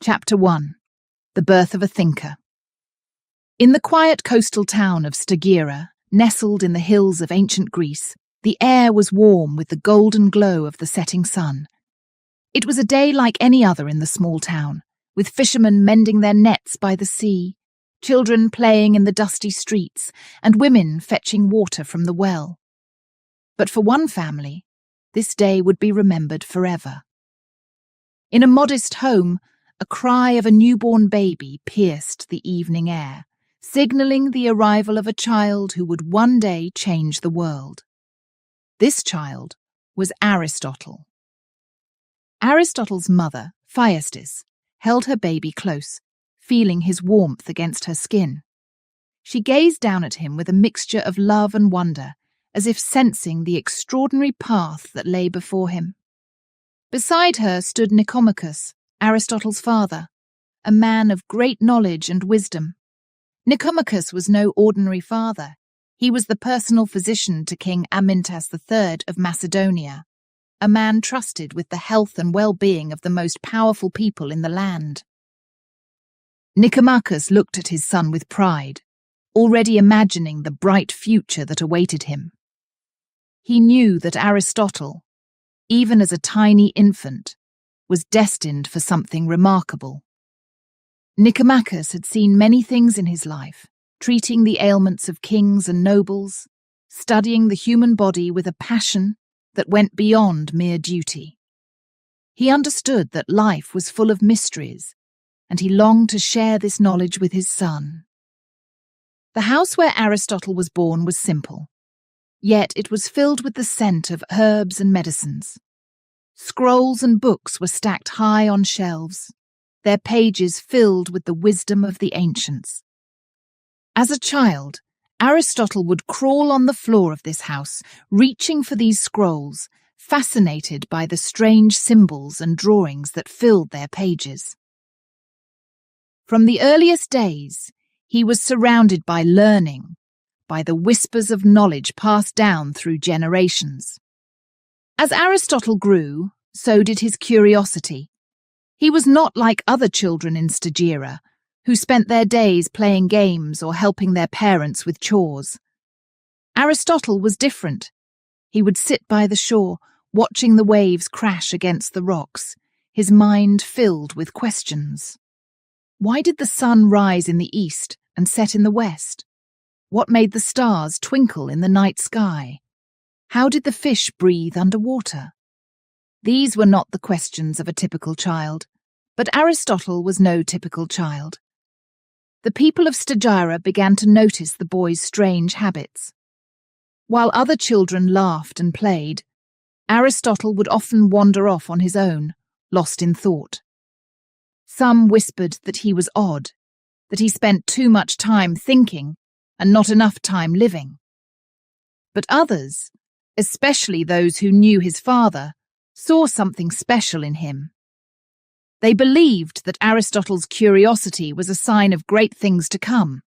Chapter 1. The Birth of a Thinker. In the quiet coastal town of Stagira, nestled in the hills of ancient Greece, the air was warm with the golden glow of the setting sun. It was a day like any other in the small town, with fishermen mending their nets by the sea, children playing in the dusty streets, and women fetching water from the well. But for one family, this day would be remembered forever. In a modest home, a cry of a newborn baby pierced the evening air, signalling the arrival of a child who would one day change the world. This child was Aristotle. Aristotle's mother, Thyestes, held her baby close, feeling his warmth against her skin. She gazed down at him with a mixture of love and wonder, as if sensing the extraordinary path that lay before him. Beside her stood Nicomachus, Aristotle's father, a man of great knowledge and wisdom. Nicomachus was no ordinary father. He was the personal physician to King Amyntas III of Macedonia, a man trusted with the health and well-being of the most powerful people in the land. Nicomachus looked at his son with pride, already imagining the bright future that awaited him. He knew that Aristotle, even as a tiny infant, was destined for something remarkable. Nicomachus had seen many things in his life, treating the ailments of kings and nobles, studying the human body with a passion that went beyond mere duty. He understood that life was full of mysteries, and he longed to share this knowledge with his son. The house where Aristotle was born was simple, yet it was filled with the scent of herbs and medicines. Scrolls and books were stacked high on shelves, their pages filled with the wisdom of the ancients. As a child, Aristotle would crawl on the floor of this house, reaching for these scrolls, fascinated by the strange symbols and drawings that filled their pages. From the earliest days, he was surrounded by learning, by the whispers of knowledge passed down through generations. As Aristotle grew, so did his curiosity. He was not like other children in Stagira, who spent their days playing games or helping their parents with chores. Aristotle was different. He would sit by the shore, watching the waves crash against the rocks, his mind filled with questions. Why did the sun rise in the east and set in the west? What made the stars twinkle in the night sky? How did the fish breathe underwater? These were not the questions of a typical child, but Aristotle was no typical child. The people of Stagira began to notice the boy's strange habits. While other children laughed and played, Aristotle would often wander off on his own, lost in thought. Some whispered that he was odd, that he spent too much time thinking and not enough time living. But others, especially those who knew his father, saw something special in him. They believed that Aristotle's curiosity was a sign of great things to come.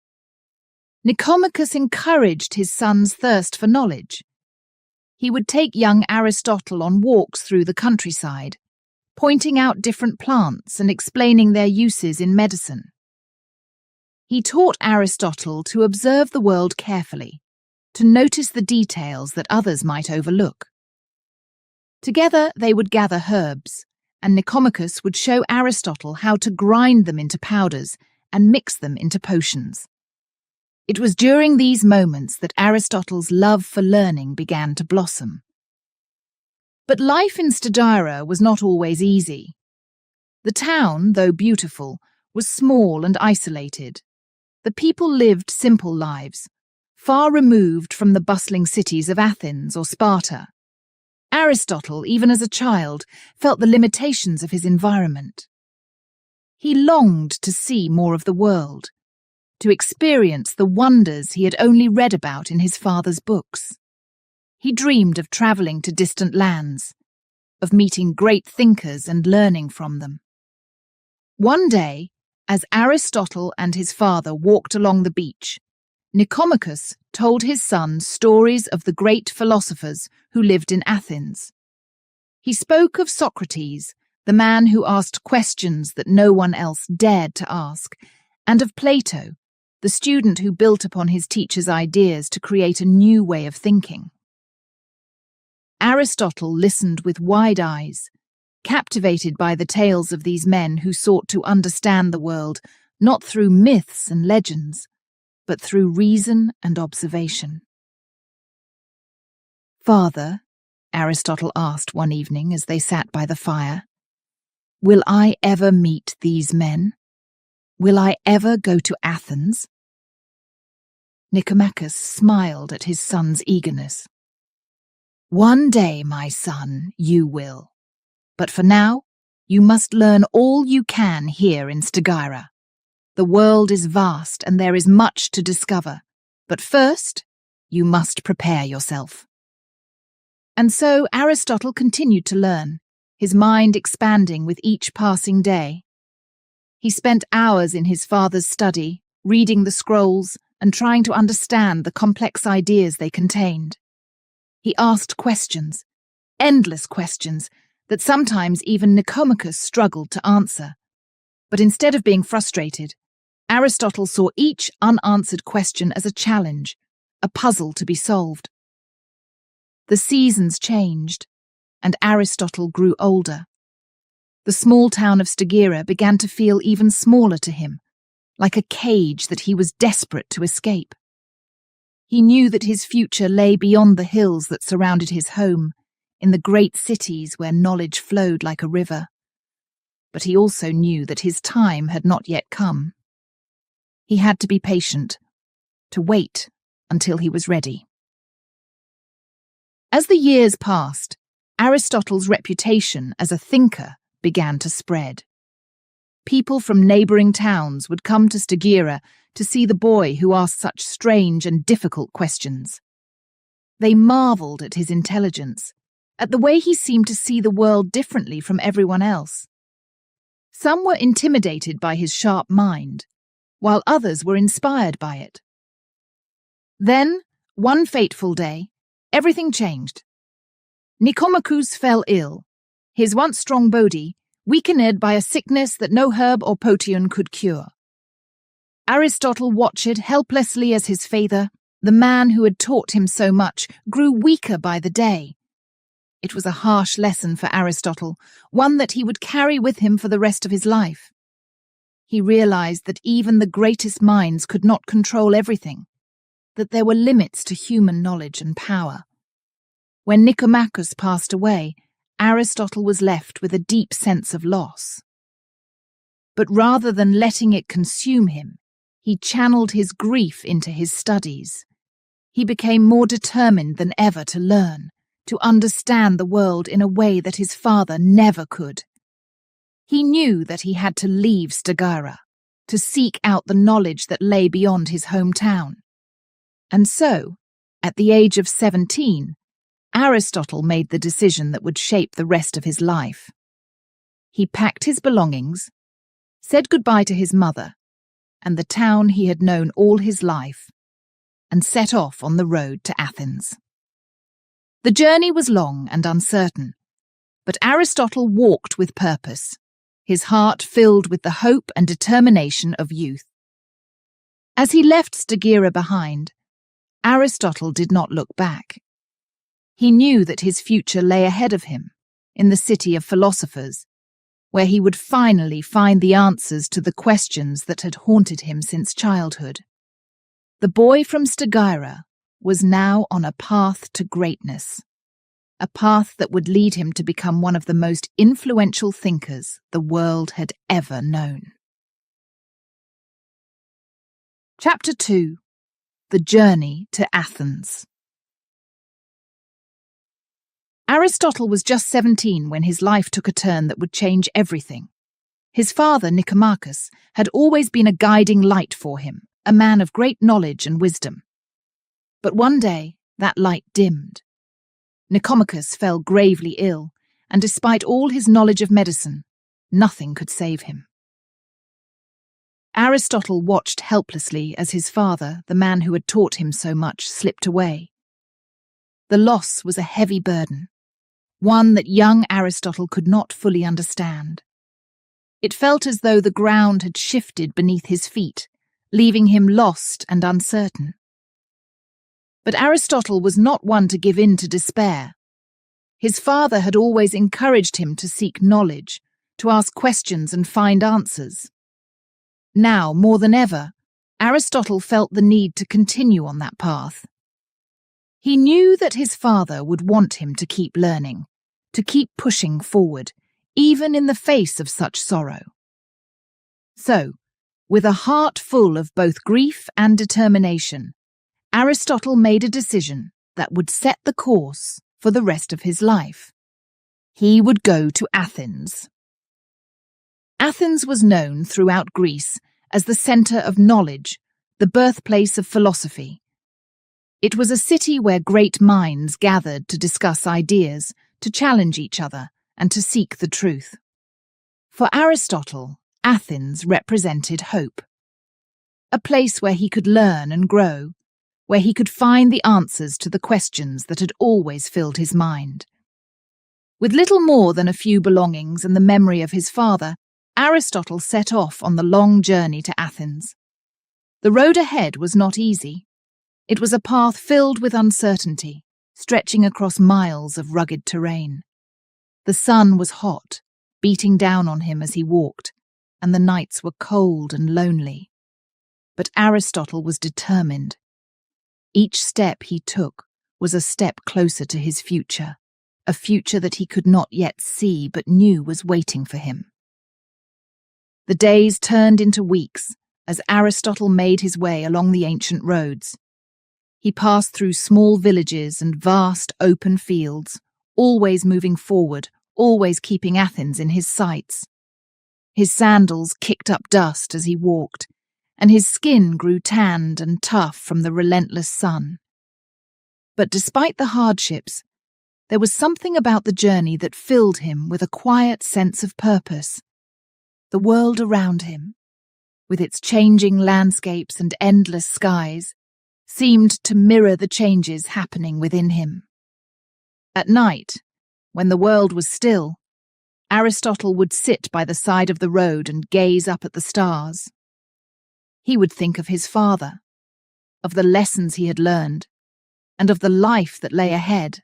Nicomachus encouraged his son's thirst for knowledge. He would take young Aristotle on walks through the countryside, pointing out different plants and explaining their uses in medicine. He taught Aristotle to observe the world carefully, to notice the details that others might overlook. Together they would gather herbs, and Nicomachus would show Aristotle how to grind them into powders and mix them into potions. It was during these moments that Aristotle's love for learning began to blossom. But life in Stagira was not always easy. The town, though beautiful, was small and isolated. The people lived simple lives, far removed from the bustling cities of Athens or Sparta. Aristotle, even as a child, felt the limitations of his environment. He longed to see more of the world, to experience the wonders he had only read about in his father's books. He dreamed of travelling to distant lands, of meeting great thinkers and learning from them. One day, as Aristotle and his father walked along the beach, Nicomachus told his son stories of the great philosophers who lived in Athens. He spoke of Socrates, the man who asked questions that no one else dared to ask, and of Plato, the student who built upon his teacher's ideas to create a new way of thinking. Aristotle listened with wide eyes, captivated by the tales of these men who sought to understand the world not through myths and legends, but through reason and observation. "Father," Aristotle asked one evening as they sat by the fire, "will I ever meet these men? Will I ever go to Athens?" Nicomachus smiled at his son's eagerness. "One day, my son, you will. But for now, you must learn all you can here in Stagira. The world is vast and there is much to discover. But first, you must prepare yourself." And so Aristotle continued to learn, his mind expanding with each passing day. He spent hours in his father's study, reading the scrolls and trying to understand the complex ideas they contained. He asked questions, endless questions, that sometimes even Nicomachus struggled to answer. But instead of being frustrated, Aristotle saw each unanswered question as a challenge, a puzzle to be solved. The seasons changed, and Aristotle grew older. The small town of Stagira began to feel even smaller to him, like a cage that he was desperate to escape. He knew that his future lay beyond the hills that surrounded his home, in the great cities where knowledge flowed like a river. But he also knew that his time had not yet come. He had to be patient, to wait until he was ready. As the years passed, Aristotle's reputation as a thinker began to spread. People from neighbouring towns would come to Stagira to see the boy who asked such strange and difficult questions. They marvelled at his intelligence, at the way he seemed to see the world differently from everyone else. Some were intimidated by his sharp mind, while others were inspired by it. Then, one fateful day, everything changed. Nicomachus fell ill, his once strong body weakened by a sickness that no herb or potion could cure. Aristotle watched helplessly as his father, the man who had taught him so much, grew weaker by the day. It was a harsh lesson for Aristotle, one that he would carry with him for the rest of his life. He realized that even the greatest minds could not control everything, that there were limits to human knowledge and power. When Nicomachus passed away, Aristotle was left with a deep sense of loss. But rather than letting it consume him, he channeled his grief into his studies. He became more determined than ever to learn, to understand the world in a way that his father never could. He knew that he had to leave Stagira, to seek out the knowledge that lay beyond his hometown. And so, at the age of 17, Aristotle made the decision that would shape the rest of his life. He packed his belongings, said goodbye to his mother, and the town he had known all his life, and set off on the road to Athens. The journey was long and uncertain, but Aristotle walked with purpose, his heart filled with the hope and determination of youth. As he left Stagira behind, Aristotle did not look back. He knew that his future lay ahead of him, in the city of philosophers, where he would finally find the answers to the questions that had haunted him since childhood. The boy from Stagira was now on a path to greatness, a path that would lead him to become one of the most influential thinkers the world had ever known. Chapter 2: The Journey to Athens. Aristotle was just 17 when his life took a turn that would change everything. His father, Nicomachus, had always been a guiding light for him, a man of great knowledge and wisdom. But one day, that light dimmed. Nicomachus fell gravely ill, and despite all his knowledge of medicine, nothing could save him. Aristotle watched helplessly as his father, the man who had taught him so much, slipped away. The loss was a heavy burden. one that young Aristotle could not fully understand. It felt as though the ground had shifted beneath his feet, leaving him lost and uncertain. But Aristotle was not one to give in to despair. His father had always encouraged him to seek knowledge, to ask questions and find answers. Now, more than ever, Aristotle felt the need to continue on that path. He knew that his father would want him to keep learning, to keep pushing forward, even in the face of such sorrow. So, with a heart full of both grief and determination, Aristotle made a decision that would set the course for the rest of his life. He would go to Athens. Athens was known throughout Greece as the centre of knowledge, the birthplace of philosophy. It was a city where great minds gathered to discuss ideas, to challenge each other, and to seek the truth. For Aristotle, Athens represented hope. A place where he could learn and grow, where he could find the answers to the questions that had always filled his mind. With little more than a few belongings and the memory of his father, Aristotle set off on the long journey to Athens. The road ahead was not easy. It was a path filled with uncertainty, stretching across miles of rugged terrain. The sun was hot, beating down on him as he walked, and the nights were cold and lonely. But Aristotle was determined. Each step he took was a step closer to his future, a future that he could not yet see but knew was waiting for him. The days turned into weeks as Aristotle made his way along the ancient roads. He passed through small villages and vast open fields, always moving forward, always keeping Athens in his sights. His sandals kicked up dust as he walked, and his skin grew tanned and tough from the relentless sun. But despite the hardships, there was something about the journey that filled him with a quiet sense of purpose. The world around him, with its changing landscapes and endless skies, seemed to mirror the changes happening within him. At night, when the world was still, Aristotle would sit by the side of the road and gaze up at the stars. He would think of his father, of the lessons he had learned, and of the life that lay ahead.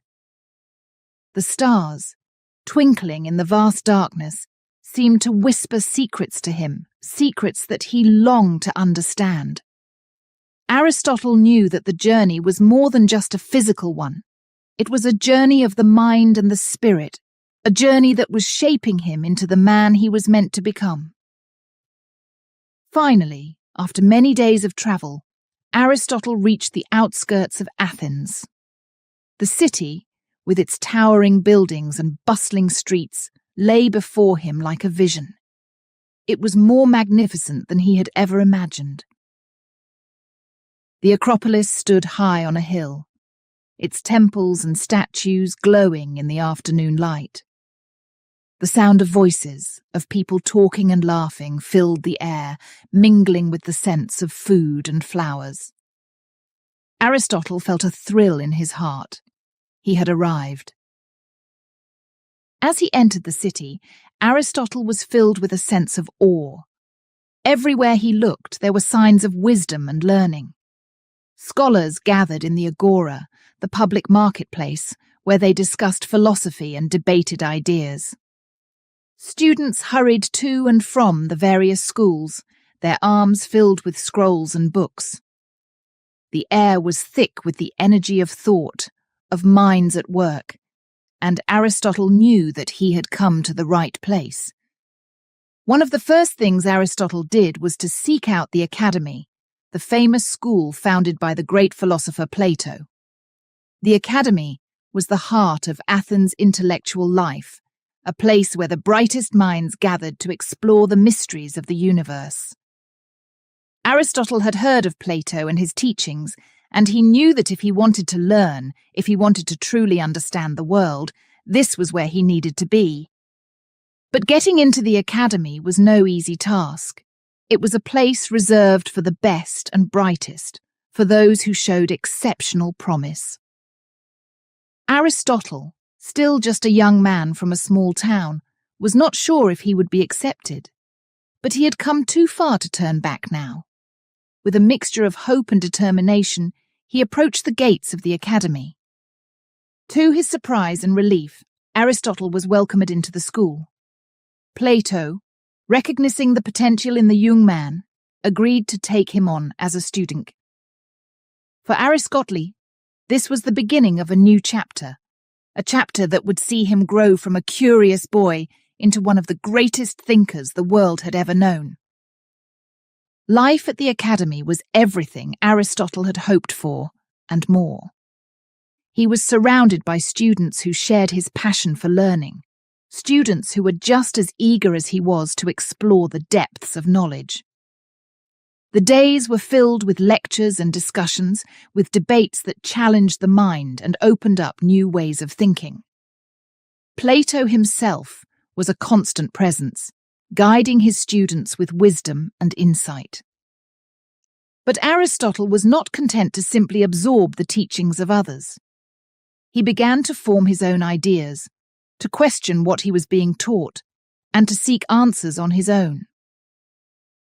The stars, twinkling in the vast darkness, seemed to whisper secrets to him, secrets that he longed to understand. Aristotle knew that the journey was more than just a physical one. It was a journey of the mind and the spirit, a journey that was shaping him into the man he was meant to become. Finally, after many days of travel, Aristotle reached the outskirts of Athens. The city, with its towering buildings and bustling streets, lay before him like a vision. It was more magnificent than he had ever imagined. The Acropolis stood high on a hill, its temples and statues glowing in the afternoon light. The sound of voices, of people talking and laughing, filled the air, mingling with the scents of food and flowers. Aristotle felt a thrill in his heart. He had arrived. As he entered the city, Aristotle was filled with a sense of awe. Everywhere he looked, there were signs of wisdom and learning. Scholars gathered in the agora, the public marketplace, where they discussed philosophy and debated ideas. Students hurried to and from the various schools, their arms filled with scrolls and books. The air was thick with the energy of thought, of minds at work, and Aristotle knew that he had come to the right place. One of the first things Aristotle did was to seek out the Academy, the famous school founded by the great philosopher Plato. The Academy was the heart of Athens' intellectual life, a place where the brightest minds gathered to explore the mysteries of the universe. Aristotle had heard of Plato and his teachings, and he knew that if he wanted to learn, if he wanted to truly understand the world, this was where he needed to be. But getting into the Academy was no easy task. It was a place reserved for the best and brightest, for those who showed exceptional promise. Aristotle, still just a young man from a small town, was not sure if he would be accepted. But he had come too far to turn back now. With a mixture of hope and determination, he approached the gates of the academy. To his surprise and relief, Aristotle was welcomed into the school. Plato, recognizing the potential in the young man, agreed to take him on as a student. For Aristotle, this was the beginning of a new chapter, a chapter that would see him grow from a curious boy into one of the greatest thinkers the world had ever known. Life at the academy was everything Aristotle had hoped for, and more. He was surrounded by students who shared his passion for learning, students who were just as eager as he was to explore the depths of knowledge. The days were filled with lectures and discussions, with debates that challenged the mind and opened up new ways of thinking. Plato himself was a constant presence, guiding his students with wisdom and insight. But Aristotle was not content to simply absorb the teachings of others. He began to form his own ideas, to question what he was being taught, and to seek answers on his own.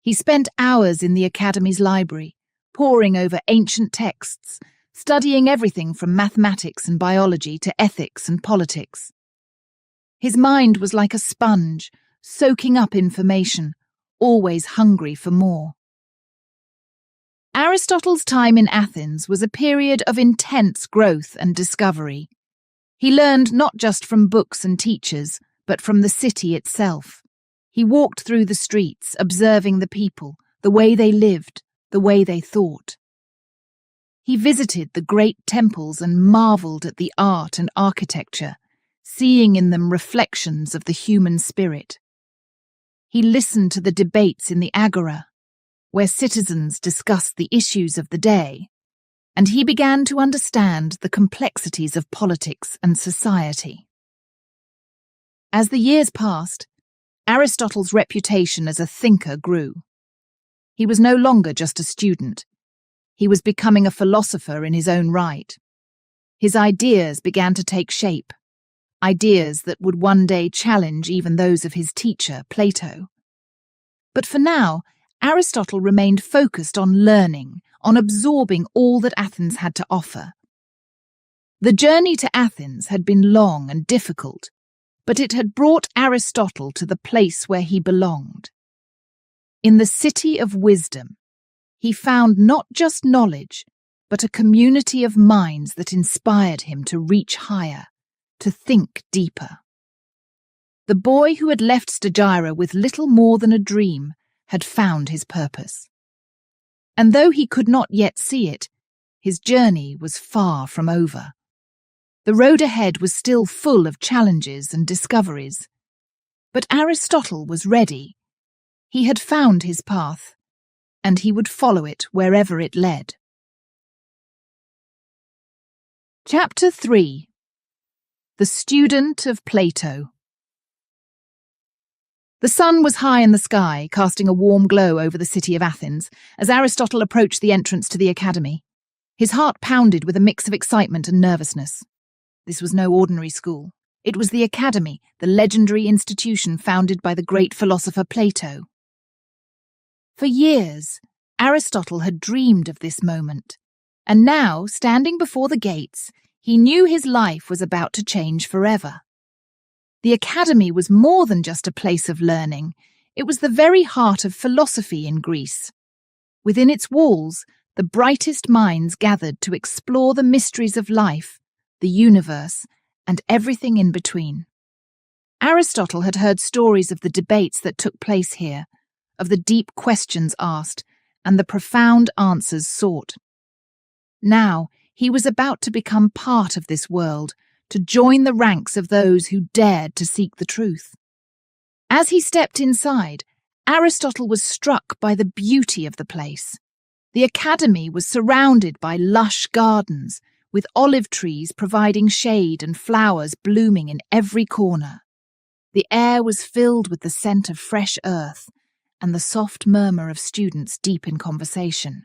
He spent hours in the academy's library, poring over ancient texts, studying everything from mathematics and biology to ethics and politics. His mind was like a sponge, soaking up information, always hungry for more. Aristotle's time in Athens was a period of intense growth and discovery. He learned not just from books and teachers, but from the city itself. He walked through the streets, observing the people, the way they lived, the way they thought. He visited the great temples and marveled at the art and architecture, seeing in them reflections of the human spirit. He listened to the debates in the agora, where citizens discussed the issues of the day, and he began to understand the complexities of politics and society. As the years passed, Aristotle's reputation as a thinker grew. He was no longer just a student. He was becoming a philosopher in his own right. His ideas began to take shape, ideas that would one day challenge even those of his teacher, Plato. But for now, Aristotle remained focused on learning, on absorbing all that Athens had to offer. The journey to Athens had been long and difficult, but it had brought Aristotle to the place where he belonged. In the city of wisdom, he found not just knowledge, but a community of minds that inspired him to reach higher, to think deeper. The boy who had left Stagira with little more than a dream had found his purpose. And though he could not yet see it, his journey was far from over. The road ahead was still full of challenges and discoveries. But Aristotle was ready. He had found his path, and he would follow it wherever it led. Chapter 3. The Student of Plato. The sun was high in the sky, casting a warm glow over the city of Athens, as Aristotle approached the entrance to the academy. His heart pounded with a mix of excitement and nervousness. This was no ordinary school. It was the academy, the legendary institution founded by the great philosopher Plato. For years, Aristotle had dreamed of this moment, and now, standing before the gates, he knew his life was about to change forever. The academy was more than just a place of learning. It was the very heart of philosophy in Greece. Within its walls, the brightest minds gathered to explore the mysteries of life, the universe, and everything in between. Aristotle had heard stories of the debates that took place here, of the deep questions asked, and the profound answers sought. Now, he was about to become part of this world, to join the ranks of those who dared to seek the truth. As he stepped inside, Aristotle was struck by the beauty of the place. The academy was surrounded by lush gardens, with olive trees providing shade and flowers blooming in every corner. The air was filled with the scent of fresh earth and the soft murmur of students deep in conversation.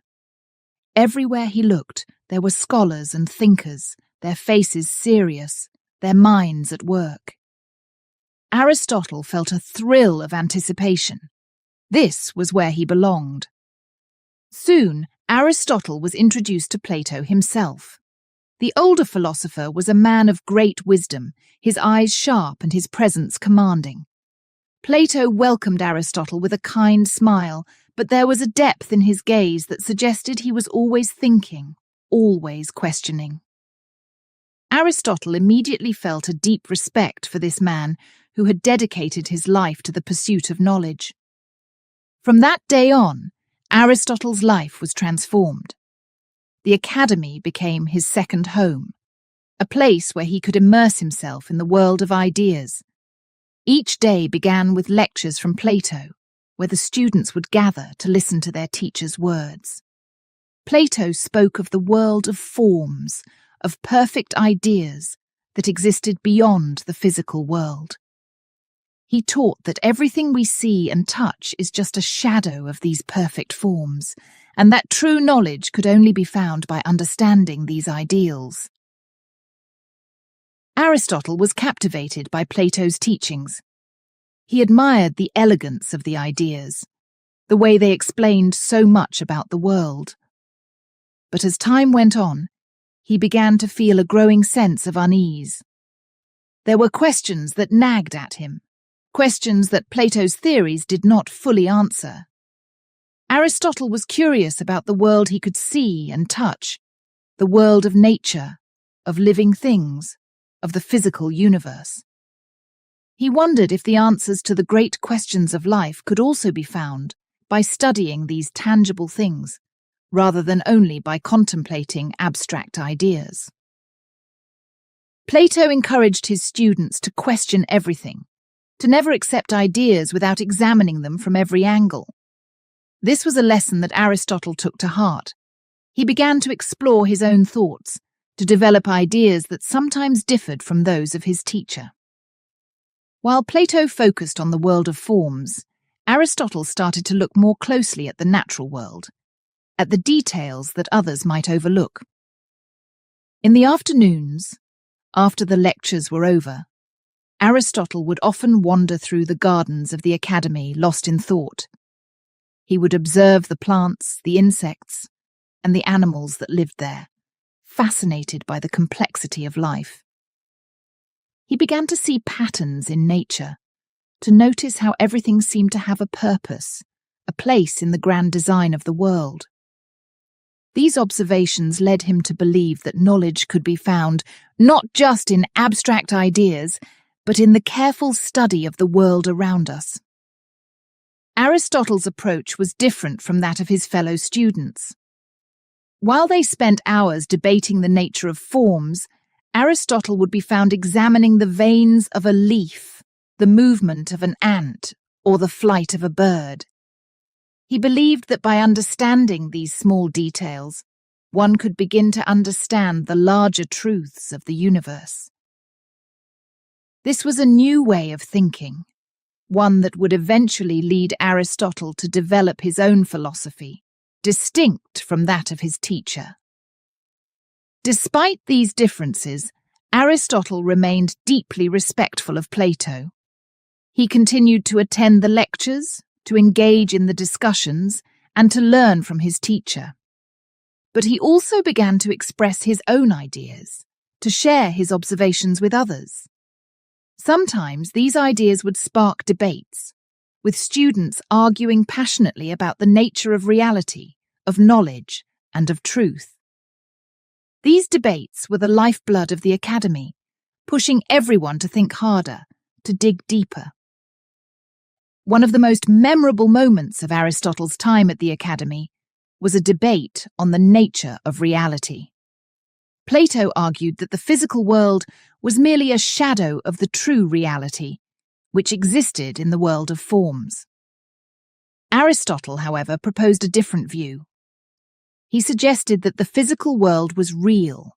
Everywhere he looked, there were scholars and thinkers, their faces serious, their minds at work. Aristotle felt a thrill of anticipation. This was where he belonged. Soon, Aristotle was introduced to Plato himself. The older philosopher was a man of great wisdom, his eyes sharp and his presence commanding. Plato welcomed Aristotle with a kind smile, but there was a depth in his gaze that suggested he was always thinking, always questioning. Aristotle immediately felt a deep respect for this man who had dedicated his life to the pursuit of knowledge. From that day on, Aristotle's life was transformed. The academy became his second home, a place where he could immerse himself in the world of ideas. Each day began with lectures from Plato, where the students would gather to listen to their teacher's words. Plato spoke of the world of forms, of perfect ideas that existed beyond the physical world. He taught that everything we see and touch is just a shadow of these perfect forms, and that true knowledge could only be found by understanding these ideals. Aristotle was captivated by Plato's teachings. He admired the elegance of the ideas, the way they explained so much about the world. But as time went on, he began to feel a growing sense of unease. There were questions that nagged at him, questions that Plato's theories did not fully answer. Aristotle was curious about the world he could see and touch, the world of nature, of living things, of the physical universe. He wondered if the answers to the great questions of life could also be found by studying these tangible things, rather than only by contemplating abstract ideas. Plato encouraged his students to question everything, to never accept ideas without examining them from every angle. This was a lesson that Aristotle took to heart. He began to explore his own thoughts, to develop ideas that sometimes differed from those of his teacher. While Plato focused on the world of forms, Aristotle started to look more closely at the natural world, at the details that others might overlook. In the afternoons, after the lectures were over, Aristotle would often wander through the gardens of the academy, lost in thought. He would observe the plants, the insects, and the animals that lived there, fascinated by the complexity of life. He began to see patterns in nature, to notice how everything seemed to have a purpose, a place in the grand design of the world. These observations led him to believe that knowledge could be found not just in abstract ideas, but in the careful study of the world around us. Aristotle's approach was different from that of his fellow students. While they spent hours debating the nature of forms, Aristotle would be found examining the veins of a leaf, the movement of an ant, or the flight of a bird. He believed that by understanding these small details, one could begin to understand the larger truths of the universe. This was a new way of thinking, one that would eventually lead Aristotle to develop his own philosophy, distinct from that of his teacher. Despite these differences, Aristotle remained deeply respectful of Plato. He continued to attend the lectures, to engage in the discussions, and to learn from his teacher. But he also began to express his own ideas, to share his observations with others. Sometimes these ideas would spark debates, with students arguing passionately about the nature of reality, of knowledge, and of truth. These debates were the lifeblood of the academy, pushing everyone to think harder, to dig deeper. One of the most memorable moments of Aristotle's time at the academy was a debate on the nature of reality. Plato argued that the physical world was merely a shadow of the true reality, which existed in the world of forms. Aristotle, however, proposed a different view. He suggested that the physical world was real,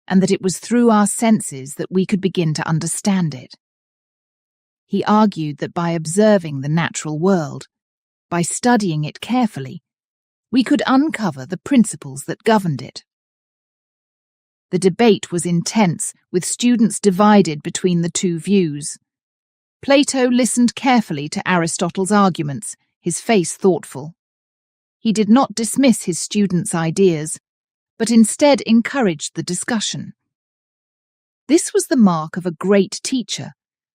and that it was through our senses that we could begin to understand it. He argued that by observing the natural world, by studying it carefully, we could uncover the principles that governed it. The debate was intense, with students divided between the two views. Plato listened carefully to Aristotle's arguments, his face thoughtful. He did not dismiss his students' ideas, but instead encouraged the discussion. This was the mark of a great teacher,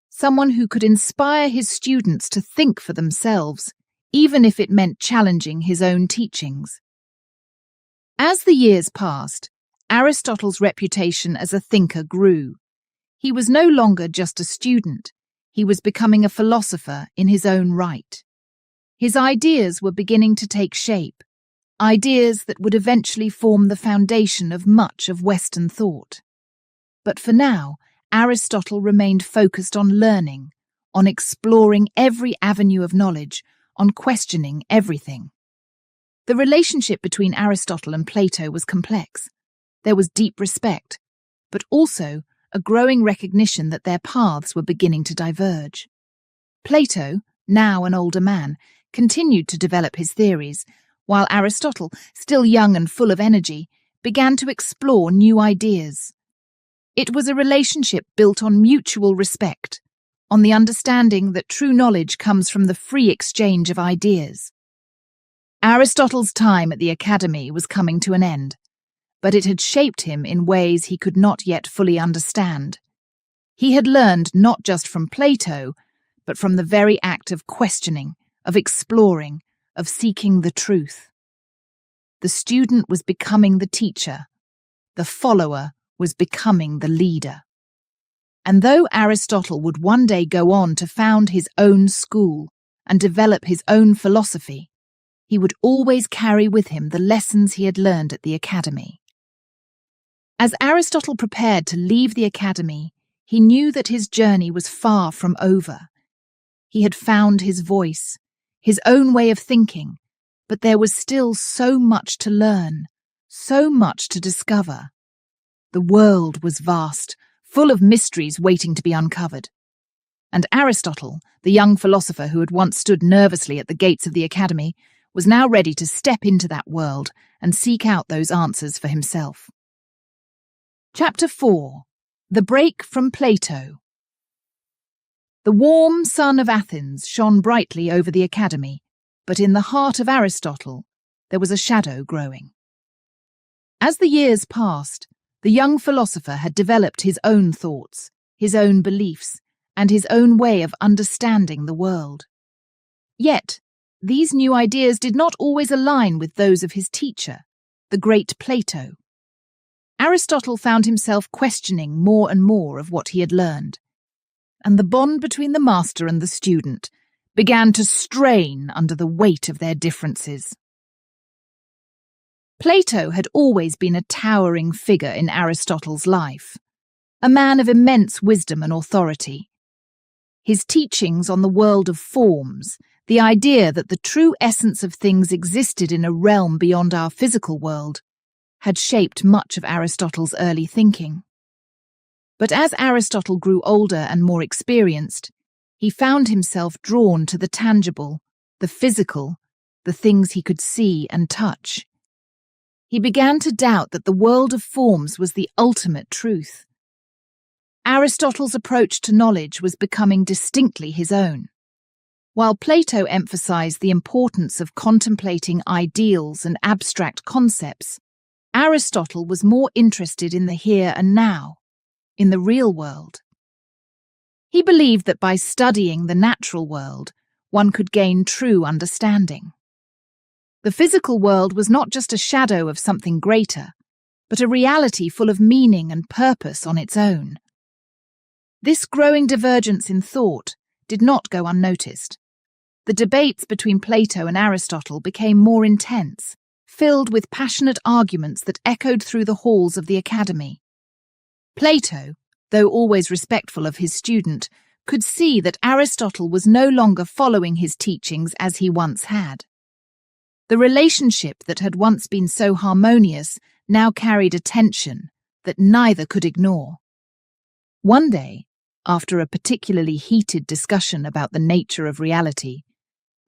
someone who could inspire his students to think for themselves, even if it meant challenging his own teachings. As the years passed, Aristotle's reputation as a thinker grew. He was no longer just a student, he was becoming a philosopher in his own right. His ideas were beginning to take shape, ideas that would eventually form the foundation of much of Western thought. But for now, Aristotle remained focused on learning, on exploring every avenue of knowledge, on questioning everything. The relationship between Aristotle and Plato was complex. There was deep respect, but also a growing recognition that their paths were beginning to diverge. Plato, now an older man, continued to develop his theories, while Aristotle, still young and full of energy, began to explore new ideas. It was a relationship built on mutual respect, on the understanding that true knowledge comes from the free exchange of ideas. Aristotle's time at the academy was coming to an end, but it had shaped him in ways he could not yet fully understand. He had learned not just from Plato, but from the very act of questioning, of exploring, of seeking the truth. The student was becoming the teacher. The follower was becoming the leader. And though Aristotle would one day go on to found his own school and develop his own philosophy, he would always carry with him the lessons he had learned at the academy. As Aristotle prepared to leave the academy, he knew that his journey was far from over. He had found his voice, his own way of thinking, but there was still so much to learn, so much to discover. The world was vast, full of mysteries waiting to be uncovered. And Aristotle, the young philosopher who had once stood nervously at the gates of the academy, was now ready to step into that world and seek out those answers for himself. Chapter 4. The Break from Plato. The warm sun of Athens shone brightly over the academy, but in the heart of Aristotle there was a shadow growing. As the years passed, the young philosopher had developed his own thoughts, his own beliefs, and his own way of understanding the world. Yet, these new ideas did not always align with those of his teacher, the great Plato. Aristotle found himself questioning more and more of what he had learned, and the bond between the master and the student began to strain under the weight of their differences. Plato had always been a towering figure in Aristotle's life, a man of immense wisdom and authority. His teachings on the world of forms, the idea that the true essence of things existed in a realm beyond our physical world, had shaped much of Aristotle's early thinking. But as Aristotle grew older and more experienced, he found himself drawn to the tangible, the physical, the things he could see and touch. He began to doubt that the world of forms was the ultimate truth. Aristotle's approach to knowledge was becoming distinctly his own. While Plato emphasized the importance of contemplating ideals and abstract concepts, Aristotle was more interested in the here and now, in the real world. He believed that by studying the natural world, one could gain true understanding. The physical world was not just a shadow of something greater, but a reality full of meaning and purpose on its own. This growing divergence in thought did not go unnoticed. The debates between Plato and Aristotle became more intense, filled with passionate arguments that echoed through the halls of the academy. Plato, though always respectful of his student, could see that Aristotle was no longer following his teachings as he once had. The relationship that had once been so harmonious now carried a tension that neither could ignore. One day, after a particularly heated discussion about the nature of reality,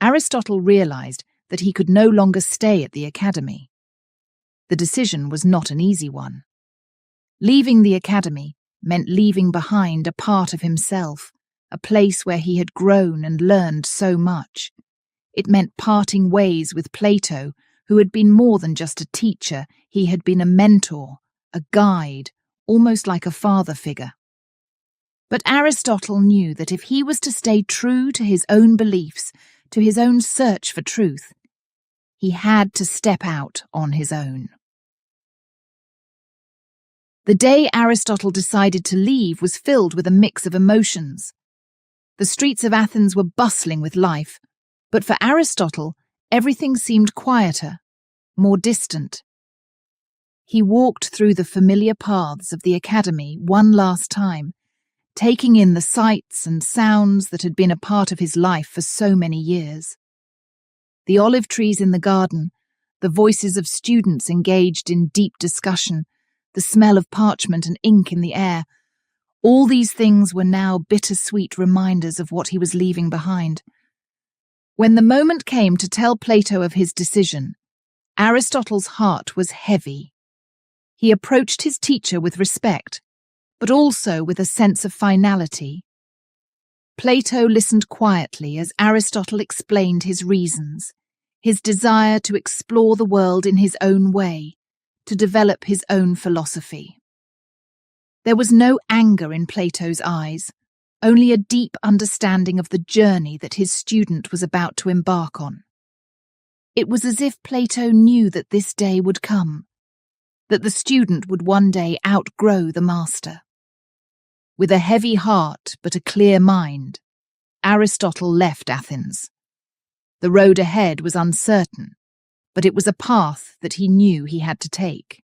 Aristotle realized that he could no longer stay at the academy. The decision was not an easy one. Leaving the academy meant leaving behind a part of himself, a place where he had grown and learned so much. It meant parting ways with Plato, who had been more than just a teacher. He had been a mentor, a guide, almost like a father figure. But Aristotle knew that if he was to stay true to his own beliefs, to his own search for truth, he had to step out on his own. The day Aristotle decided to leave was filled with a mix of emotions. The streets of Athens were bustling with life, but for Aristotle, everything seemed quieter, more distant. He walked through the familiar paths of the academy one last time, taking in the sights and sounds that had been a part of his life for so many years. The olive trees in the garden, the voices of students engaged in deep discussion, the smell of parchment and ink in the air, all these things were now bittersweet reminders of what he was leaving behind. When the moment came to tell Plato of his decision, Aristotle's heart was heavy. He approached his teacher with respect, but also with a sense of finality. Plato listened quietly as Aristotle explained his reasons, his desire to explore the world in his own way, to develop his own philosophy. There was no anger in Plato's eyes, only a deep understanding of the journey that his student was about to embark on. It was as if Plato knew that this day would come, that the student would one day outgrow the master. With a heavy heart but a clear mind, Aristotle left Athens. The road ahead was uncertain, but it was a path that he knew he had to take.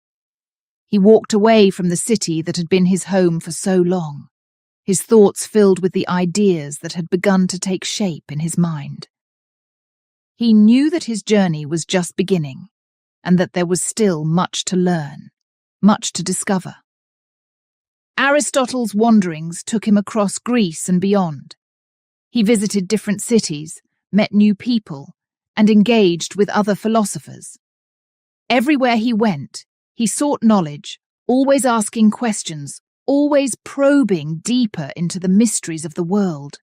He walked away from the city that had been his home for so long, his thoughts filled with the ideas that had begun to take shape in his mind. He knew that his journey was just beginning, and that there was still much to learn, much to discover. Aristotle's wanderings took him across Greece and beyond. He visited different cities, met new people, and engaged with other philosophers. Everywhere he went, he sought knowledge, always asking questions, always probing deeper into the mysteries of the world.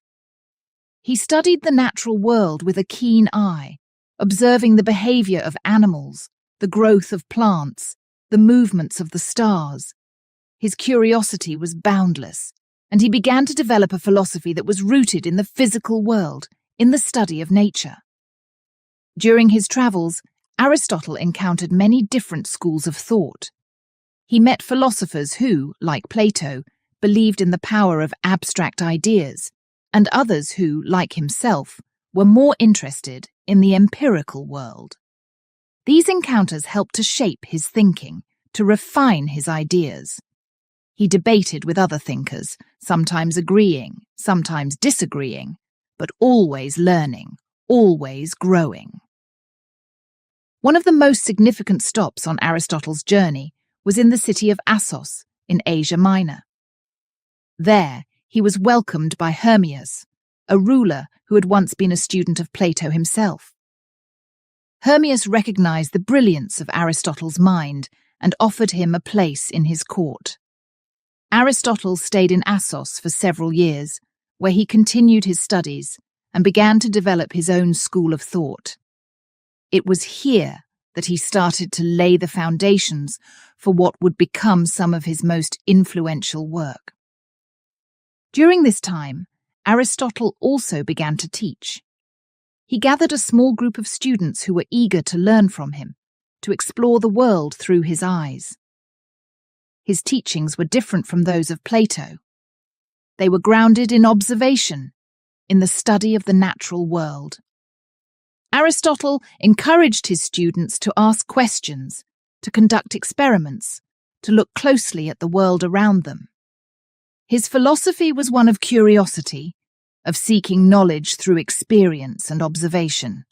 He studied the natural world with a keen eye, observing the behavior of animals, the growth of plants, the movements of the stars. His curiosity was boundless, and he began to develop a philosophy that was rooted in the physical world, in the study of nature. During his travels, Aristotle encountered many different schools of thought. He met philosophers who, like Plato, believed in the power of abstract ideas, and others who, like himself, were more interested in the empirical world. These encounters helped to shape his thinking, to refine his ideas. He debated with other thinkers, sometimes agreeing, sometimes disagreeing, but always learning, always growing. One of the most significant stops on Aristotle's journey was in the city of Assos, in Asia Minor. There, he was welcomed by Hermias, a ruler who had once been a student of Plato himself. Hermias recognized the brilliance of Aristotle's mind and offered him a place in his court. Aristotle stayed in Assos for several years, where he continued his studies and began to develop his own school of thought. It was here that he started to lay the foundations for what would become some of his most influential work. During this time, Aristotle also began to teach. He gathered a small group of students who were eager to learn from him, to explore the world through his eyes. His teachings were different from those of Plato. They were grounded in observation, in the study of the natural world. Aristotle encouraged his students to ask questions, to conduct experiments, to look closely at the world around them. His philosophy was one of curiosity, of seeking knowledge through experience and observation.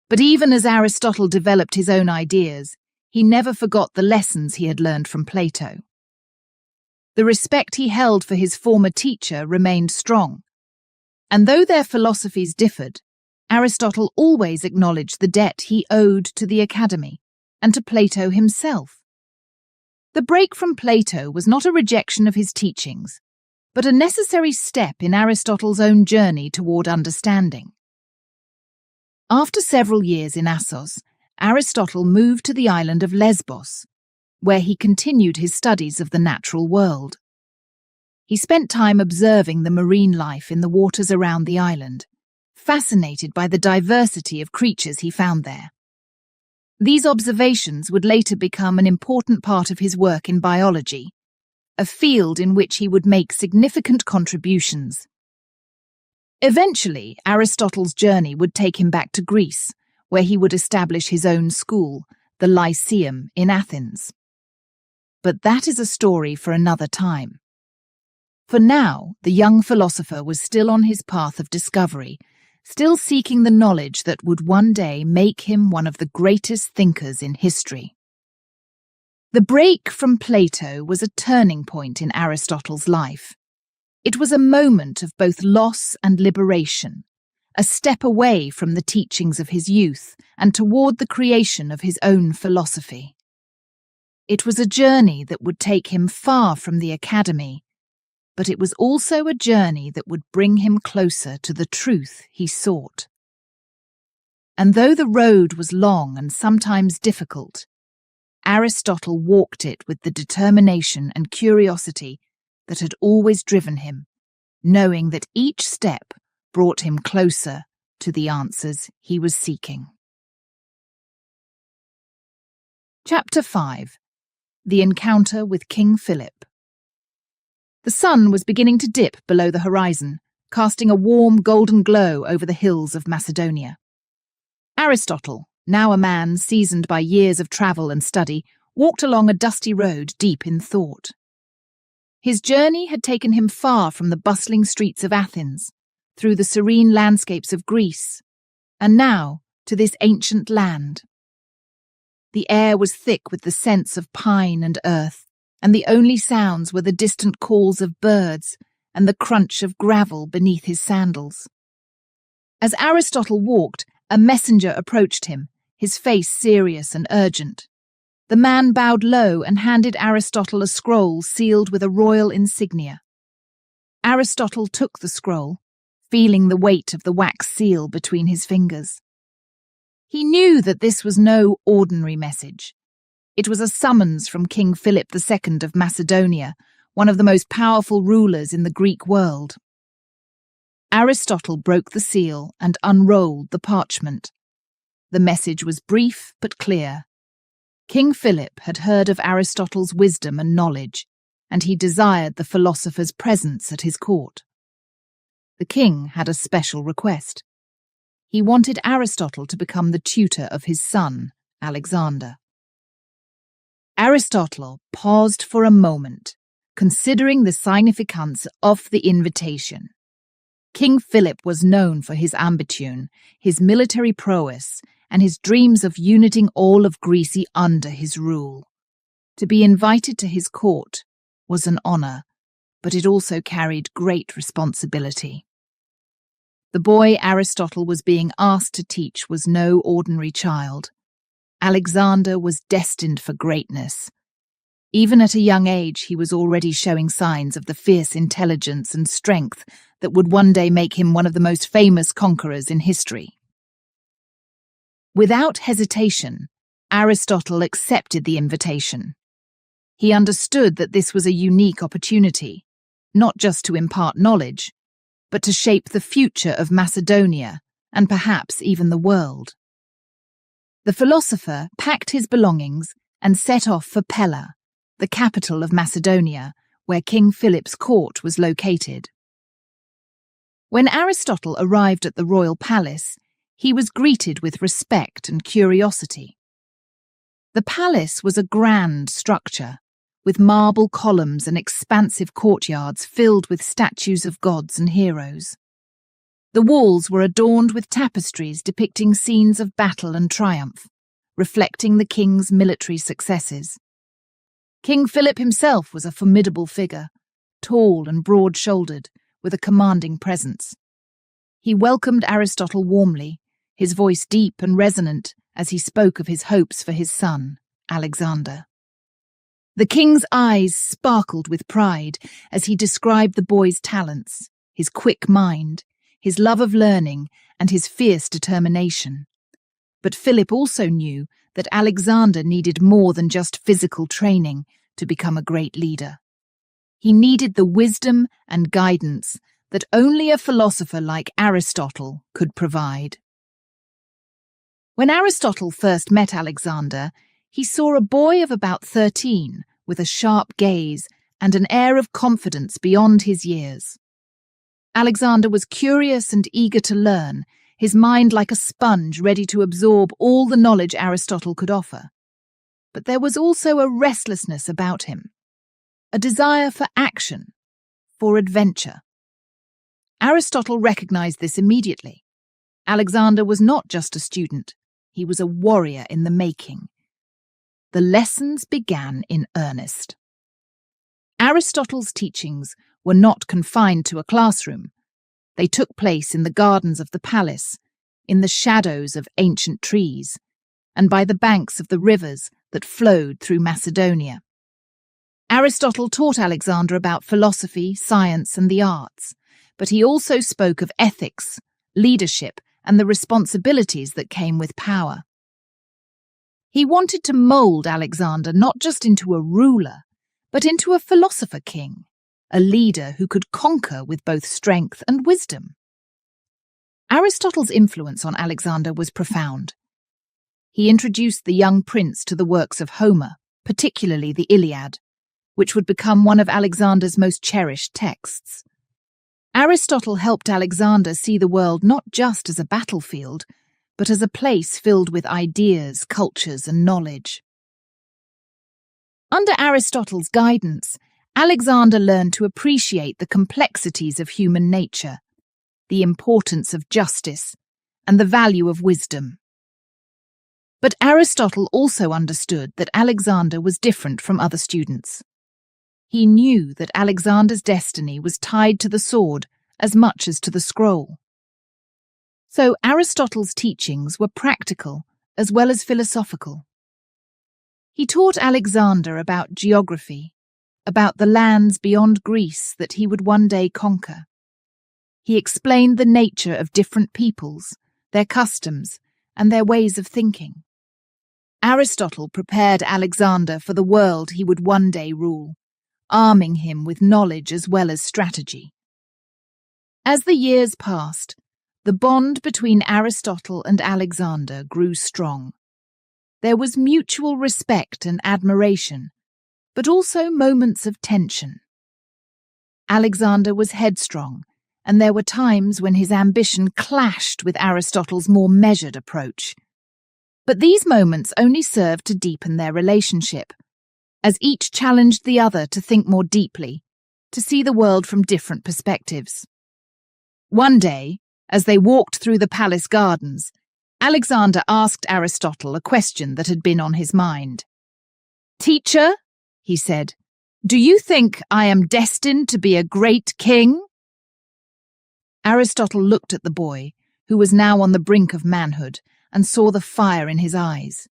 But even as Aristotle developed his own ideas, he never forgot the lessons he had learned from Plato. The respect he held for his former teacher remained strong, and though their philosophies differed, Aristotle always acknowledged the debt he owed to the academy and to Plato himself. The break from Plato was not a rejection of his teachings, but a necessary step in Aristotle's own journey toward understanding. After several years in Assos, Aristotle moved to the island of Lesbos, where he continued his studies of the natural world. He spent time observing the marine life in the waters around the island, fascinated by the diversity of creatures he found there. These observations would later become an important part of his work in biology, a field in which he would make significant contributions. Eventually, Aristotle's journey would take him back to Greece, where he would establish his own school, the Lyceum in Athens. But that is a story for another time. For now, the young philosopher was still on his path of discovery, still seeking the knowledge that would one day make him one of the greatest thinkers in history. The break from Plato was a turning point in Aristotle's life. It was a moment of both loss and liberation, a step away from the teachings of his youth and toward the creation of his own philosophy. It was a journey that would take him far from the academy, but it was also a journey that would bring him closer to the truth he sought. And though the road was long and sometimes difficult, Aristotle walked it with the determination and curiosity that had always driven him, knowing that each step brought him closer to the answers he was seeking. Chapter 5. The Encounter with King Philip. The sun was beginning to dip below the horizon, casting a warm golden glow over the hills of Macedonia. Aristotle, now a man seasoned by years of travel and study, walked along a dusty road deep in thought. His journey had taken him far from the bustling streets of Athens, through the serene landscapes of Greece, and now to this ancient land. The air was thick with the scents of pine and earth, and the only sounds were the distant calls of birds and the crunch of gravel beneath his sandals. As Aristotle walked, a messenger approached him, his face serious and urgent. The man bowed low and handed Aristotle a scroll sealed with a royal insignia. Aristotle took the scroll, feeling the weight of the wax seal between his fingers. He knew that this was no ordinary message. It was a summons from King Philip II of Macedonia, one of the most powerful rulers in the Greek world. Aristotle broke the seal and unrolled the parchment. The message was brief but clear. King Philip had heard of Aristotle's wisdom and knowledge, and he desired the philosopher's presence at his court. The king had a special request. He wanted Aristotle to become the tutor of his son, Alexander. Aristotle paused for a moment, considering the significance of the invitation. King Philip was known for his ambition, his military prowess, and his dreams of uniting all of Greece under his rule. To be invited to his court was an honor, but it also carried great responsibility. The boy Aristotle was being asked to teach was no ordinary child. Alexander was destined for greatness. Even at a young age, he was already showing signs of the fierce intelligence and strength that would one day make him one of the most famous conquerors in history. Without hesitation, Aristotle accepted the invitation. He understood that this was a unique opportunity, not just to impart knowledge, but to shape the future of Macedonia and perhaps even the world. The philosopher packed his belongings and set off for Pella, the capital of Macedonia, where King Philip's court was located. When Aristotle arrived at the royal palace, he was greeted with respect and curiosity. The palace was a grand structure, with marble columns and expansive courtyards filled with statues of gods and heroes. The walls were adorned with tapestries depicting scenes of battle and triumph, reflecting the king's military successes. King Philip himself was a formidable figure, tall and broad-shouldered, with a commanding presence. He welcomed Aristotle warmly, his voice deep and resonant as he spoke of his hopes for his son, Alexander. The king's eyes sparkled with pride as he described the boy's talents, his quick mind, his love of learning, and his fierce determination. But Philip also knew that Alexander needed more than just physical training to become a great leader. He needed the wisdom and guidance that only a philosopher like Aristotle could provide. When Aristotle first met Alexander, he saw a boy of about 13 with a sharp gaze and an air of confidence beyond his years. Alexander was curious and eager to learn, his mind like a sponge ready to absorb all the knowledge Aristotle could offer. But there was also a restlessness about him, a desire for action, for adventure. Aristotle recognized this immediately. Alexander was not just a student, he was a warrior in the making. The lessons began in earnest. Aristotle's teachings were not confined to a classroom. They took place in the gardens of the palace, in the shadows of ancient trees, and by the banks of the rivers that flowed through Macedonia. Aristotle taught Alexander about philosophy, science, and the arts, but he also spoke of ethics, leadership, and the responsibilities that came with power. He wanted to mold Alexander not just into a ruler, but into a philosopher king, a leader who could conquer with both strength and wisdom. Aristotle's influence on Alexander was profound. He introduced the young prince to the works of Homer, particularly the Iliad, which would become one of Alexander's most cherished texts. Aristotle helped Alexander see the world not just as a battlefield, but as a place filled with ideas, cultures, and knowledge. Under Aristotle's guidance, Alexander learned to appreciate the complexities of human nature, the importance of justice, and the value of wisdom. But Aristotle also understood that Alexander was different from other students. He knew that Alexander's destiny was tied to the sword as much as to the scroll. So Aristotle's teachings were practical as well as philosophical. He taught Alexander about geography, about the lands beyond Greece that he would one day conquer. He explained the nature of different peoples, their customs, and their ways of thinking. Aristotle prepared Alexander for the world he would one day rule, arming him with knowledge as well as strategy. As the years passed, the bond between Aristotle and Alexander grew strong. There was mutual respect and admiration, but also moments of tension. Alexander was headstrong, and there were times when his ambition clashed with Aristotle's more measured approach. But these moments only served to deepen their relationship, as each challenged the other to think more deeply, to see the world from different perspectives. One day, as they walked through the palace gardens, Alexander asked Aristotle a question that had been on his mind. "Teacher," he said, "do you think I am destined to be a great king?" Aristotle looked at the boy, who was now on the brink of manhood, and saw the fire in his eyes.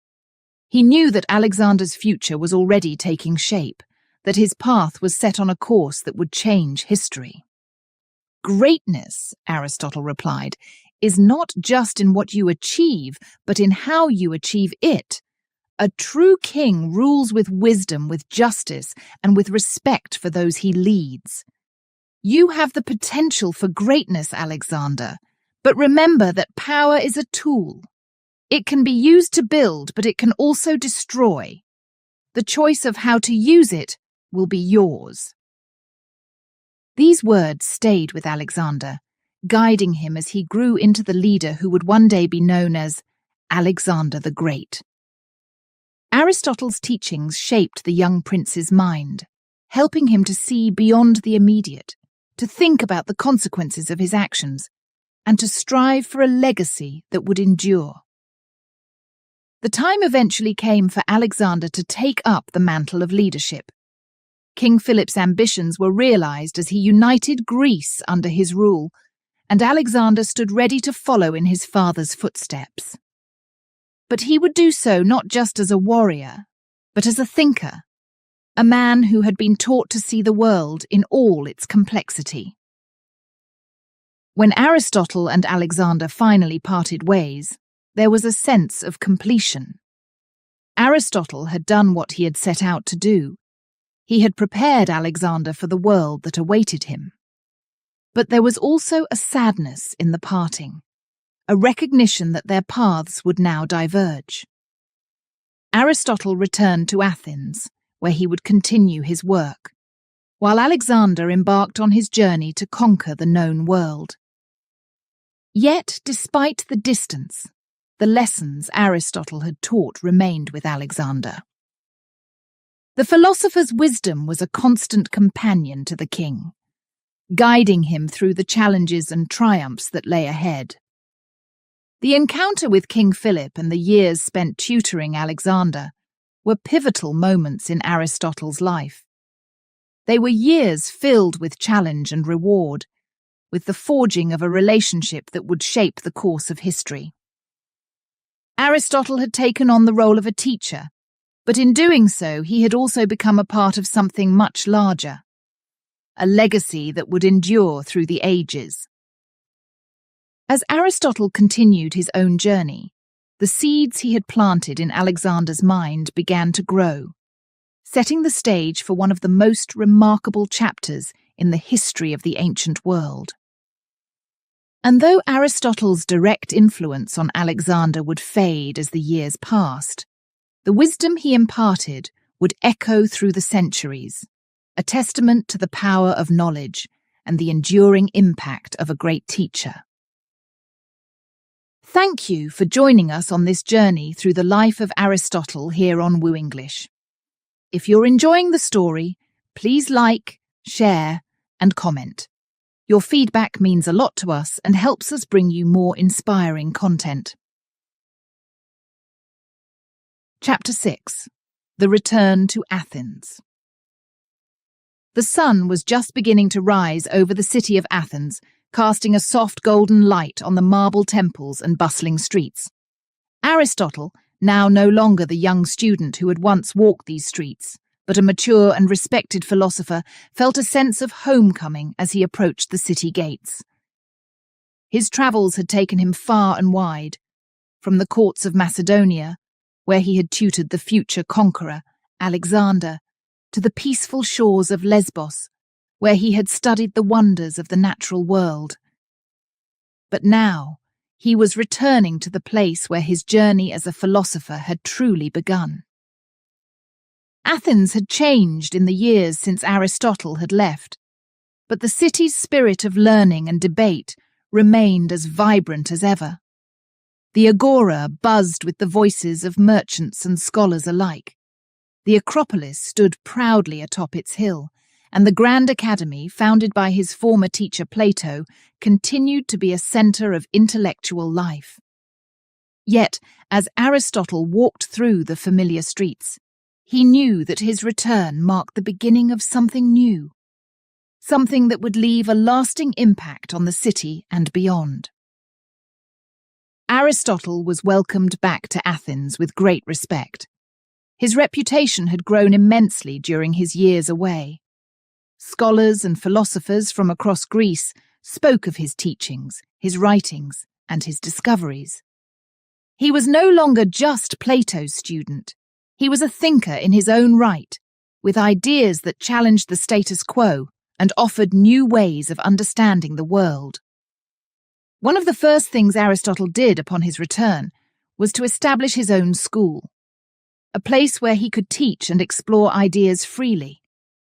He knew that Alexander's future was already taking shape, that his path was set on a course that would change history. "Greatness," Aristotle replied, "is not just in what you achieve, but in how you achieve it. A true king rules with wisdom, with justice, and with respect for those he leads. You have the potential for greatness, Alexander, but remember that power is a tool. It can be used to build, but it can also destroy. The choice of how to use it will be yours." These words stayed with Alexander, guiding him as he grew into the leader who would one day be known as Alexander the Great. Aristotle's teachings shaped the young prince's mind, helping him to see beyond the immediate, to think about the consequences of his actions, and to strive for a legacy that would endure. The time eventually came for Alexander to take up the mantle of leadership. King Philip's ambitions were realized as he united Greece under his rule, and Alexander stood ready to follow in his father's footsteps. But he would do so not just as a warrior, but as a thinker, a man who had been taught to see the world in all its complexity. When Aristotle and Alexander finally parted ways, there was a sense of completion. Aristotle had done what he had set out to do. He had prepared Alexander for the world that awaited him. But there was also a sadness in the parting, a recognition that their paths would now diverge. Aristotle returned to Athens, where he would continue his work, while Alexander embarked on his journey to conquer the known world. Yet, despite the distance, the lessons Aristotle had taught remained with Alexander. The philosopher's wisdom was a constant companion to the king, guiding him through the challenges and triumphs that lay ahead. The encounter with King Philip and the years spent tutoring Alexander were pivotal moments in Aristotle's life. They were years filled with challenge and reward, with the forging of a relationship that would shape the course of history. Aristotle had taken on the role of a teacher, but in doing so he had also become a part of something much larger, a legacy that would endure through the ages. As Aristotle continued his own journey, the seeds he had planted in Alexander's mind began to grow, setting the stage for one of the most remarkable chapters in the history of the ancient world. And though Aristotle's direct influence on Alexander would fade as the years passed, the wisdom he imparted would echo through the centuries, a testament to the power of knowledge and the enduring impact of a great teacher. Thank you for joining us on this journey through the life of Aristotle here on Woo English. If you're enjoying the story, please like, share, and comment. Your feedback means a lot to us and helps us bring you more inspiring content. Chapter 6. The Return to Athens. The sun was just beginning to rise over the city of Athens, casting a soft golden light on the marble temples and bustling streets. Aristotle, now no longer the young student who had once walked these streets, but a mature and respected philosopher, felt a sense of homecoming as he approached the city gates. His travels had taken him far and wide, from the courts of Macedonia, where he had tutored the future conqueror, Alexander, to the peaceful shores of Lesbos, where he had studied the wonders of the natural world. But now, he was returning to the place where his journey as a philosopher had truly begun. Athens had changed in the years since Aristotle had left, but the city's spirit of learning and debate remained as vibrant as ever. The agora buzzed with the voices of merchants and scholars alike. The Acropolis stood proudly atop its hill, and the Grand Academy, founded by his former teacher Plato, continued to be a centre of intellectual life. Yet, as Aristotle walked through the familiar streets, he knew that his return marked the beginning of something new, something that would leave a lasting impact on the city and beyond. Aristotle was welcomed back to Athens with great respect. His reputation had grown immensely during his years away. Scholars and philosophers from across Greece spoke of his teachings, his writings, and his discoveries. He was no longer just Plato's student. He was a thinker in his own right, with ideas that challenged the status quo and offered new ways of understanding the world. One of the first things Aristotle did upon his return was to establish his own school, a place where he could teach and explore ideas freely,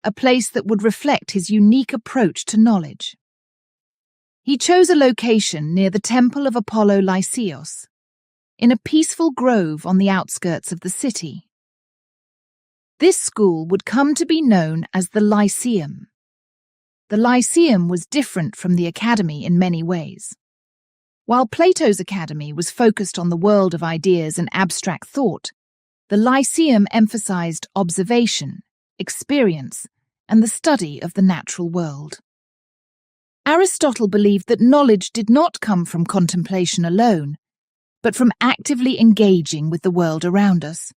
a place that would reflect his unique approach to knowledge. He chose a location near the temple of Apollo Lysios, in a peaceful grove on the outskirts of the city. This school would come to be known as the Lyceum. The Lyceum was different from the academy in many ways. While Plato's academy was focused on the world of ideas and abstract thought, the Lyceum emphasized observation, experience, and the study of the natural world. Aristotle believed that knowledge did not come from contemplation alone, but from actively engaging with the world around us,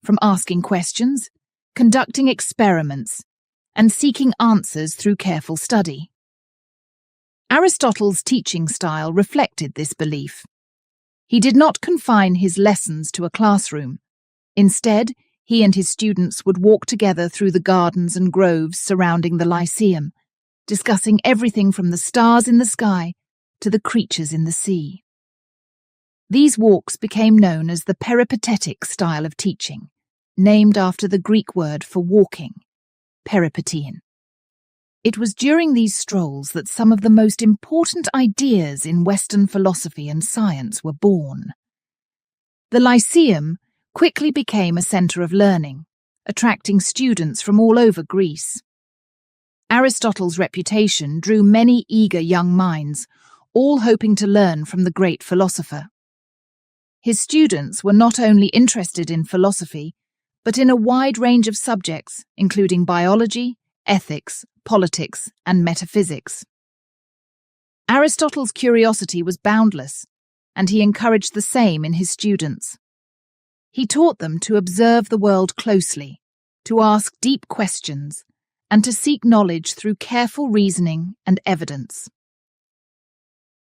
from asking questions, conducting experiments, and seeking answers through careful study. Aristotle's teaching style reflected this belief. He did not confine his lessons to a classroom. Instead, he and his students would walk together through the gardens and groves surrounding the Lyceum, discussing everything from the stars in the sky to the creatures in the sea. These walks became known as the peripatetic style of teaching, named after the Greek word for walking, peripatein. It was during these strolls that some of the most important ideas in Western philosophy and science were born. The Lyceum quickly became a centre of learning, attracting students from all over Greece. Aristotle's reputation drew many eager young minds, all hoping to learn from the great philosopher. His students were not only interested in philosophy, but in a wide range of subjects, including biology, ethics, politics, and metaphysics. Aristotle's curiosity was boundless, and he encouraged the same in his students. He taught them to observe the world closely, to ask deep questions, and to seek knowledge through careful reasoning and evidence.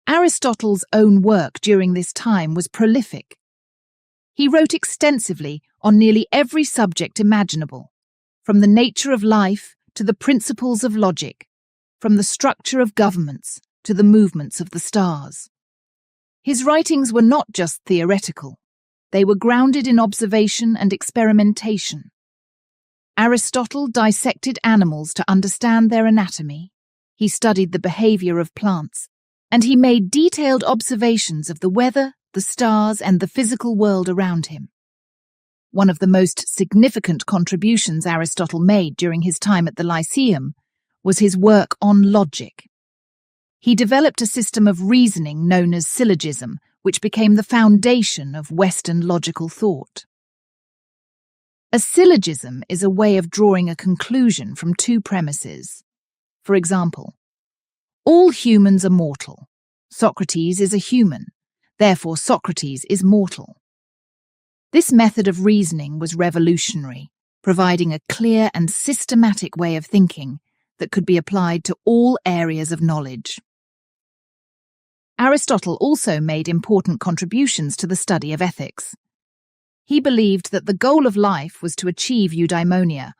Aristotle's own work during this time was prolific. He wrote extensively on nearly every subject imaginable, from the nature of life to the principles of logic, from the structure of governments to the movements of the stars. His writings were not just theoretical, they were grounded in observation and experimentation. Aristotle dissected animals to understand their anatomy, he studied the behavior of plants, and he made detailed observations of the weather, the stars, and the physical world around him. One of the most significant contributions Aristotle made during his time at the Lyceum was his work on logic. He developed a system of reasoning known as syllogism, which became the foundation of Western logical thought. A syllogism is a way of drawing a conclusion from two premises. For example, all humans are mortal. Socrates is a human. Therefore, Socrates is mortal. This method of reasoning was revolutionary, providing a clear and systematic way of thinking that could be applied to all areas of knowledge. Aristotle also made important contributions to the study of ethics. He believed that the goal of life was to achieve eudaimonia,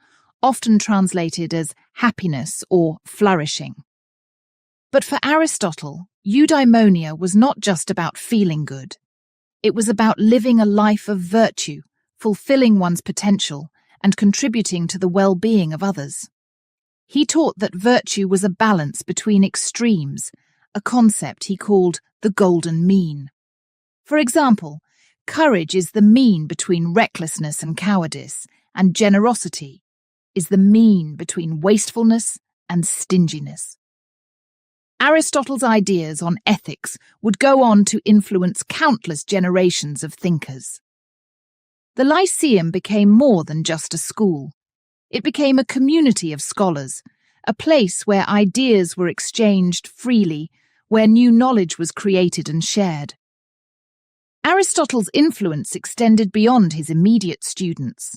often translated as happiness or flourishing. But for Aristotle, eudaimonia was not just about feeling good. It was about living a life of virtue, fulfilling one's potential, and contributing to the well-being of others. He taught that virtue was a balance between extremes, a concept he called the golden mean. For example, courage is the mean between recklessness and cowardice, and generosity is the mean between wastefulness and stinginess. Aristotle's ideas on ethics would go on to influence countless generations of thinkers. The Lyceum became more than just a school. It became a community of scholars, a place where ideas were exchanged freely, where new knowledge was created and shared. Aristotle's influence extended beyond his immediate students.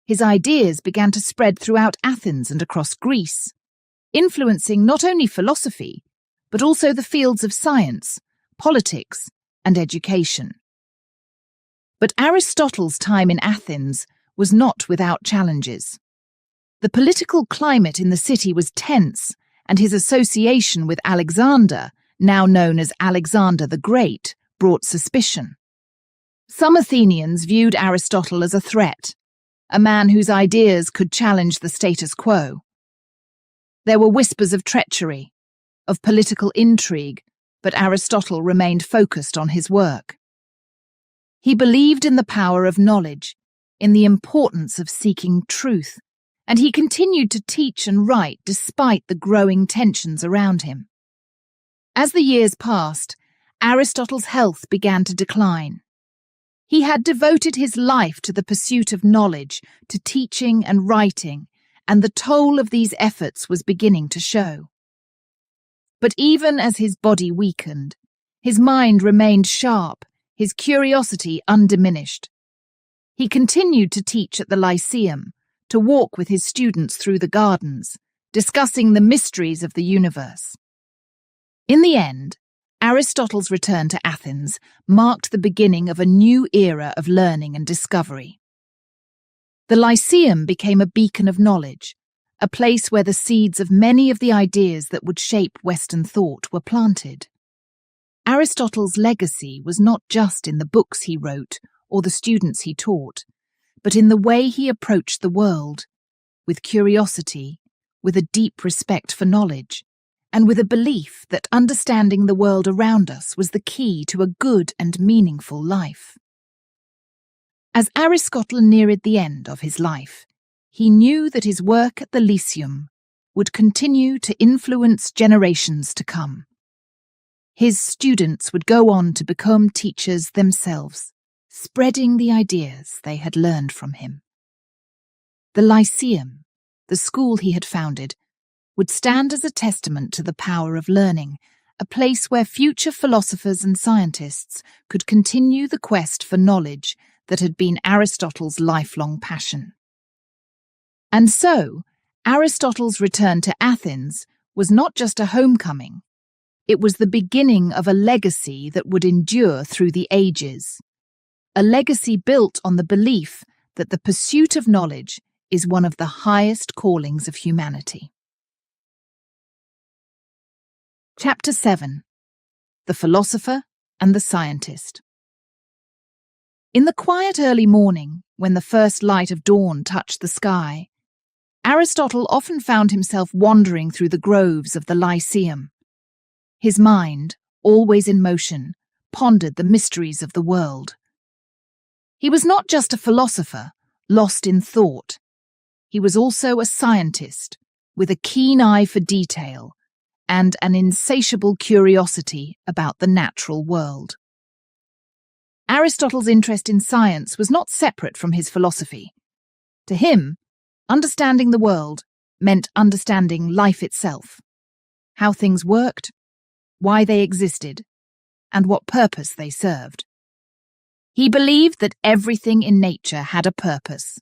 His ideas began to spread throughout Athens and across Greece, influencing not only philosophy, but also the fields of science, politics, and education. But Aristotle's time in Athens was not without challenges. The political climate in the city was tense, and his association with Alexander, now known as Alexander the Great, brought suspicion. Some Athenians viewed Aristotle as a threat, a man whose ideas could challenge the status quo. There were whispers of treachery, of political intrigue, but Aristotle remained focused on his work. He believed in the power of knowledge, in the importance of seeking truth, and he continued to teach and write despite the growing tensions around him. As the years passed, Aristotle's health began to decline. He had devoted his life to the pursuit of knowledge, to teaching and writing, and the toll of these efforts was beginning to show. But even as his body weakened, his mind remained sharp, his curiosity undiminished. He continued to teach at the Lyceum, to walk with his students through the gardens, discussing the mysteries of the universe. In the end, Aristotle's return to Athens marked the beginning of a new era of learning and discovery. The Lyceum became a beacon of knowledge, a place where the seeds of many of the ideas that would shape Western thought were planted. Aristotle's legacy was not just in the books he wrote or the students he taught, but in the way he approached the world, with curiosity, with a deep respect for knowledge, and with a belief that understanding the world around us was the key to a good and meaningful life. As Aristotle neared the end of his life, he knew that his work at the Lyceum would continue to influence generations to come. His students would go on to become teachers themselves, spreading the ideas they had learned from him. The Lyceum, the school he had founded, would stand as a testament to the power of learning, a place where future philosophers and scientists could continue the quest for knowledge that had been Aristotle's lifelong passion. And so, Aristotle's return to Athens was not just a homecoming. It was the beginning of a legacy that would endure through the ages, a legacy built on the belief that the pursuit of knowledge is one of the highest callings of humanity. Chapter 7. The Philosopher and the Scientist. In the quiet early morning, when the first light of dawn touched the sky, Aristotle often found himself wandering through the groves of the Lyceum. His mind, always in motion, pondered the mysteries of the world. He was not just a philosopher, lost in thought. He was also a scientist, with a keen eye for detail and an insatiable curiosity about the natural world. Aristotle's interest in science was not separate from his philosophy. To him, understanding the world meant understanding life itself, how things worked, why they existed, and what purpose they served. He believed that everything in nature had a purpose,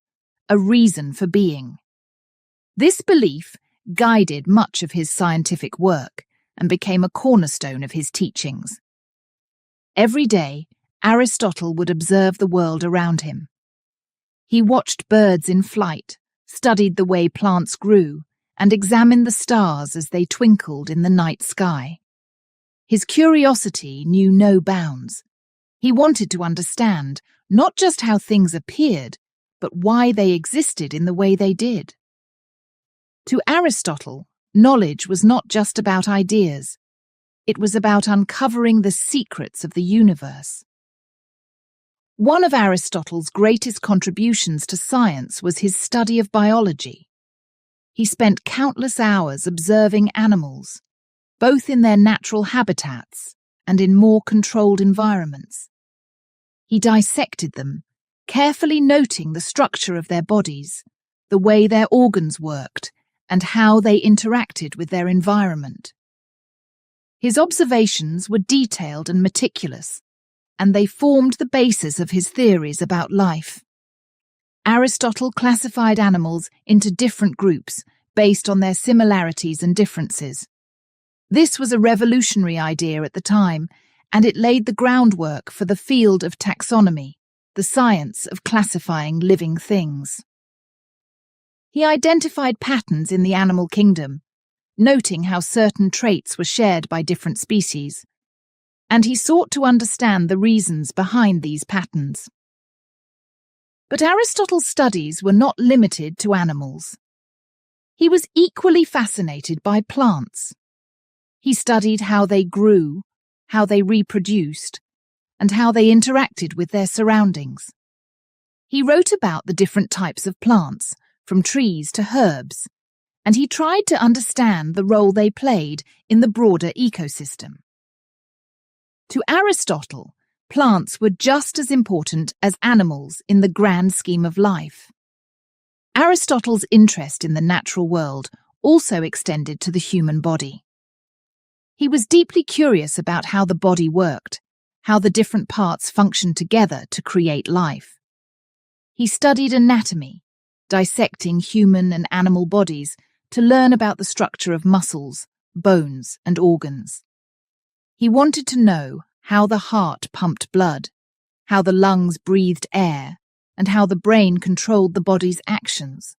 a reason for being. This belief guided much of his scientific work and became a cornerstone of his teachings. Every day, Aristotle would observe the world around him. He watched birds in flight, studied the way plants grew, and examined the stars as they twinkled in the night sky. His curiosity knew no bounds. He wanted to understand not just how things appeared, but why they existed in the way they did. To Aristotle, knowledge was not just about ideas. It was about uncovering the secrets of the universe. One of Aristotle's greatest contributions to science was his study of biology. He spent countless hours observing animals, both in their natural habitats and in more controlled environments. He dissected them, carefully noting the structure of their bodies, the way their organs worked, and how they interacted with their environment. His observations were detailed and meticulous, and they formed the basis of his theories about life. Aristotle classified animals into different groups based on their similarities and differences. This was a revolutionary idea at the time, and it laid the groundwork for the field of taxonomy, the science of classifying living things. He identified patterns in the animal kingdom, noting how certain traits were shared by different species, and he sought to understand the reasons behind these patterns. But Aristotle's studies were not limited to animals. He was equally fascinated by plants. He studied how they grew, how they reproduced, and how they interacted with their surroundings. He wrote about the different types of plants, from trees to herbs, and he tried to understand the role they played in the broader ecosystem. To Aristotle, plants were just as important as animals in the grand scheme of life. Aristotle's interest in the natural world also extended to the human body. He was deeply curious about how the body worked, how the different parts functioned together to create life. He studied anatomy, dissecting human and animal bodies to learn about the structure of muscles, bones, and organs. He wanted to know how the heart pumped blood, how the lungs breathed air, and how the brain controlled the body's actions.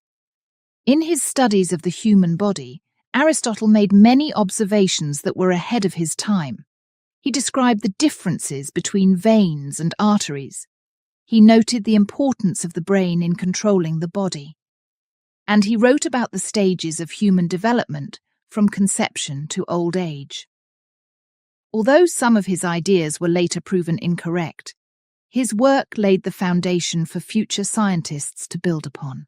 In his studies of the human body, Aristotle made many observations that were ahead of his time. He described the differences between veins and arteries. He noted the importance of the brain in controlling the body. And he wrote about the stages of human development from conception to old age. Although some of his ideas were later proven incorrect, his work laid the foundation for future scientists to build upon.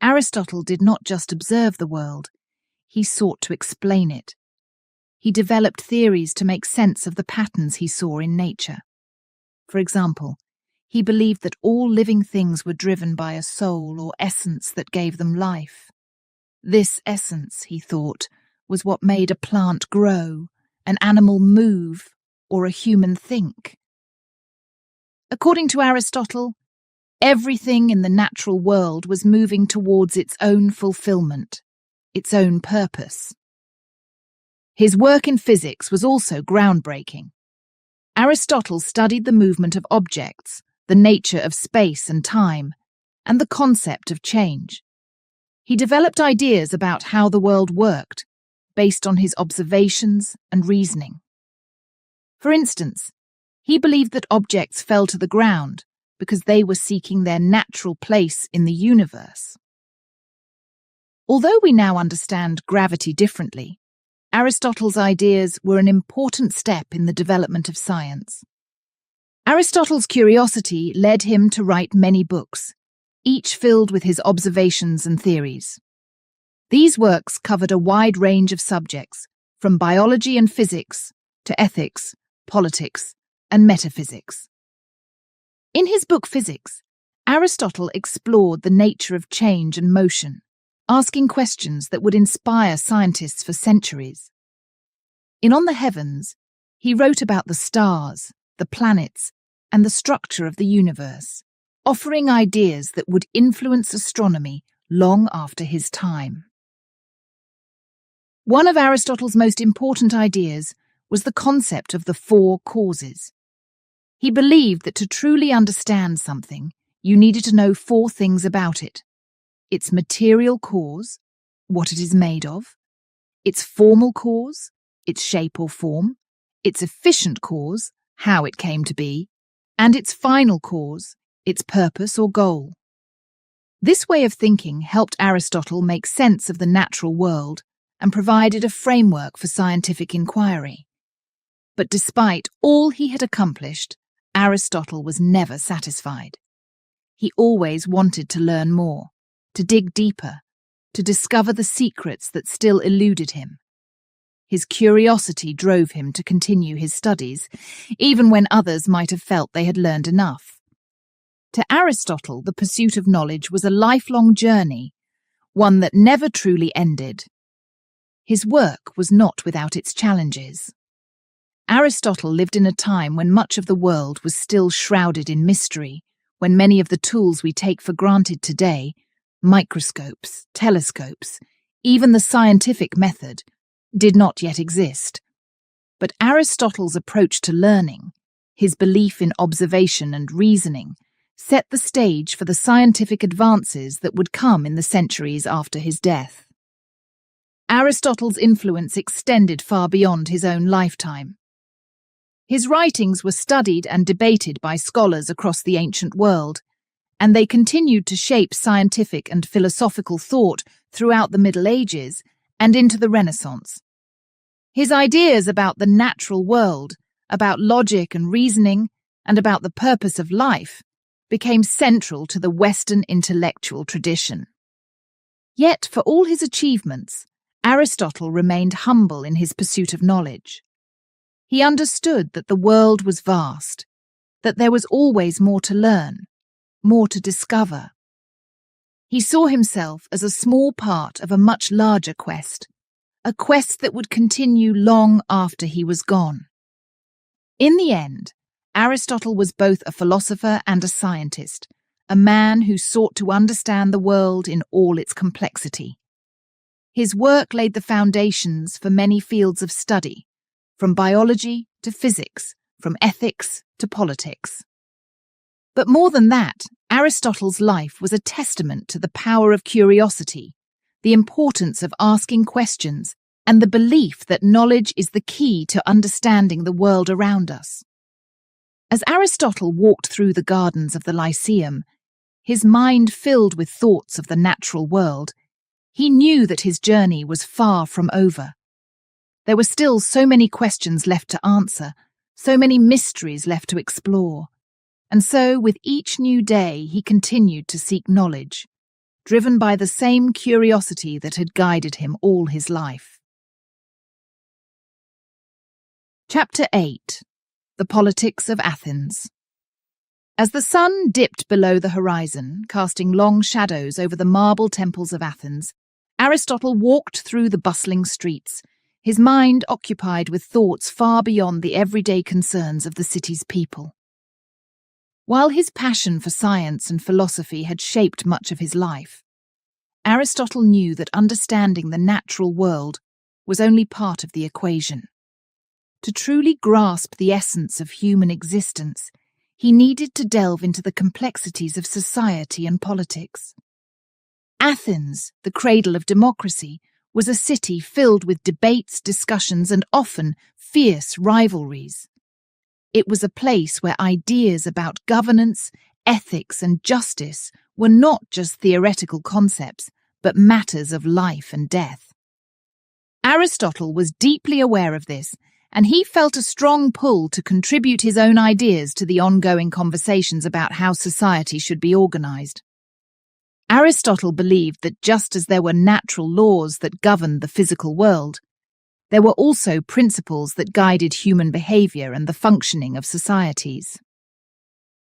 Aristotle did not just observe the world, he sought to explain it. He developed theories to make sense of the patterns he saw in nature. For example, he believed that all living things were driven by a soul or essence that gave them life. This essence, he thought, was what made a plant grow, an animal move, or a human think. According to Aristotle, everything in the natural world was moving towards its own fulfillment, its own purpose. His work in physics was also groundbreaking. Aristotle studied the movement of objects, the nature of space and time, and the concept of change. He developed ideas about how the world worked, based on his observations and reasoning. For instance, he believed that objects fell to the ground because they were seeking their natural place in the universe. Although we now understand gravity differently, Aristotle's ideas were an important step in the development of science. Aristotle's curiosity led him to write many books, each filled with his observations and theories. These works covered a wide range of subjects, from biology and physics to ethics, politics, and metaphysics. In his book Physics, Aristotle explored the nature of change and motion, asking questions that would inspire scientists for centuries. In On the Heavens, he wrote about the stars, the planets, and the structure of the universe, offering ideas that would influence astronomy long after his time. One of Aristotle's most important ideas was the concept of the four causes. He believed that to truly understand something, you needed to know four things about it: its material cause, what it is made of; its formal cause, its shape or form; its efficient cause, how it came to be; and its final cause, its purpose or goal. This way of thinking helped Aristotle make sense of the natural world and provided a framework for scientific inquiry. But despite all he had accomplished, Aristotle was never satisfied. He always wanted to learn more, to dig deeper, to discover the secrets that still eluded him. His curiosity drove him to continue his studies, even when others might have felt they had learned enough. To Aristotle, the pursuit of knowledge was a lifelong journey, one that never truly ended. His work was not without its challenges. Aristotle lived in a time when much of the world was still shrouded in mystery, when many of the tools we take for granted today, microscopes, telescopes, even the scientific method, did not yet exist. But Aristotle's approach to learning, his belief in observation and reasoning, set the stage for the scientific advances that would come in the centuries after his death. Aristotle's influence extended far beyond his own lifetime. His writings were studied and debated by scholars across the ancient world, and they continued to shape scientific and philosophical thought throughout the Middle Ages and into the Renaissance. His ideas about the natural world, about logic and reasoning, and about the purpose of life became central to the Western intellectual tradition. Yet, for all his achievements, Aristotle remained humble in his pursuit of knowledge. He understood that the world was vast, that there was always more to learn, more to discover. He saw himself as a small part of a much larger quest, a quest that would continue long after he was gone. In the end, Aristotle was both a philosopher and a scientist, a man who sought to understand the world in all its complexity. His work laid the foundations for many fields of study, from biology to physics, from ethics to politics. But more than that, Aristotle's life was a testament to the power of curiosity, the importance of asking questions, and the belief that knowledge is the key to understanding the world around us. As Aristotle walked through the gardens of the Lyceum, his mind filled with thoughts of the natural world, he knew that his journey was far from over. There were still so many questions left to answer, so many mysteries left to explore. And so, with each new day, he continued to seek knowledge, driven by the same curiosity that had guided him all his life. Chapter 8. The Politics of Athens. As the sun dipped below the horizon, casting long shadows over the marble temples of Athens, Aristotle walked through the bustling streets, his mind occupied with thoughts far beyond the everyday concerns of the city's people. While his passion for science and philosophy had shaped much of his life, Aristotle knew that understanding the natural world was only part of the equation. To truly grasp the essence of human existence, he needed to delve into the complexities of society and politics. Athens, the cradle of democracy, was a city filled with debates, discussions, and often fierce rivalries. It was a place where ideas about governance, ethics, and justice were not just theoretical concepts, but matters of life and death. Aristotle was deeply aware of this, and he felt a strong pull to contribute his own ideas to the ongoing conversations about how society should be organized. Aristotle believed that just as there were natural laws that governed the physical world, there were also principles that guided human behavior and the functioning of societies.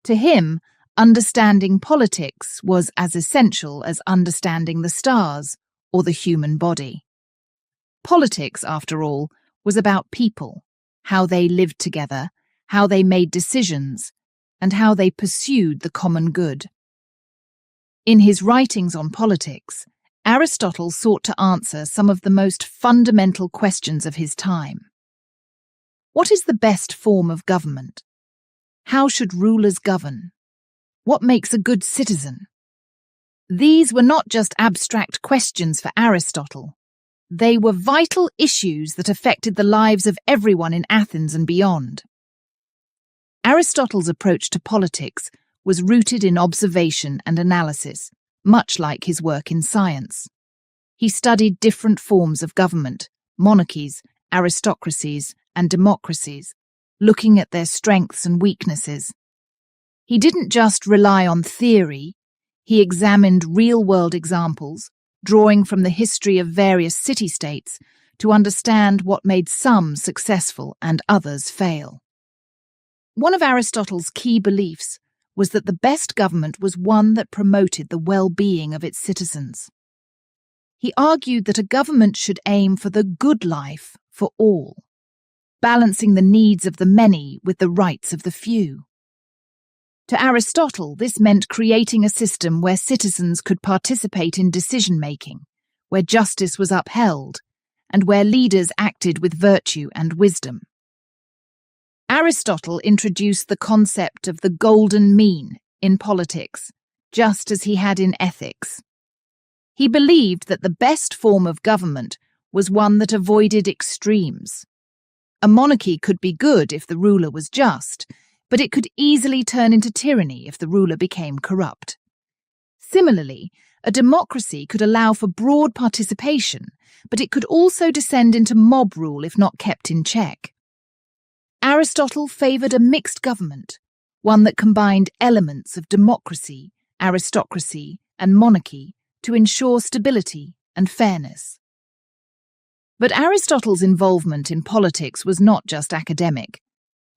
To him, understanding politics was as essential as understanding the stars or the human body. Politics, after all, was about people, how they lived together, how they made decisions, and how they pursued the common good. In his writings on politics, Aristotle sought to answer some of the most fundamental questions of his time. What is the best form of government? How should rulers govern? What makes a good citizen? These were not just abstract questions for Aristotle. They were vital issues that affected the lives of everyone in Athens and beyond. Aristotle's approach to politics was rooted in observation and analysis, much like his work in science. He studied different forms of government, monarchies, aristocracies, and democracies, looking at their strengths and weaknesses. He didn't just rely on theory, he examined real-world examples, drawing from the history of various city-states to understand what made some successful and others fail. One of Aristotle's key beliefs was that the best government was one that promoted the well-being of its citizens. He argued that a government should aim for the good life for all, balancing the needs of the many with the rights of the few. To Aristotle, this meant creating a system where citizens could participate in decision-making, where justice was upheld, and where leaders acted with virtue and wisdom. Aristotle introduced the concept of the golden mean in politics, just as he had in ethics. He believed that the best form of government was one that avoided extremes. A monarchy could be good if the ruler was just, but it could easily turn into tyranny if the ruler became corrupt. Similarly, a democracy could allow for broad participation, but it could also descend into mob rule if not kept in check. Aristotle favoured a mixed government, one that combined elements of democracy, aristocracy, and monarchy to ensure stability and fairness. But Aristotle's involvement in politics was not just academic.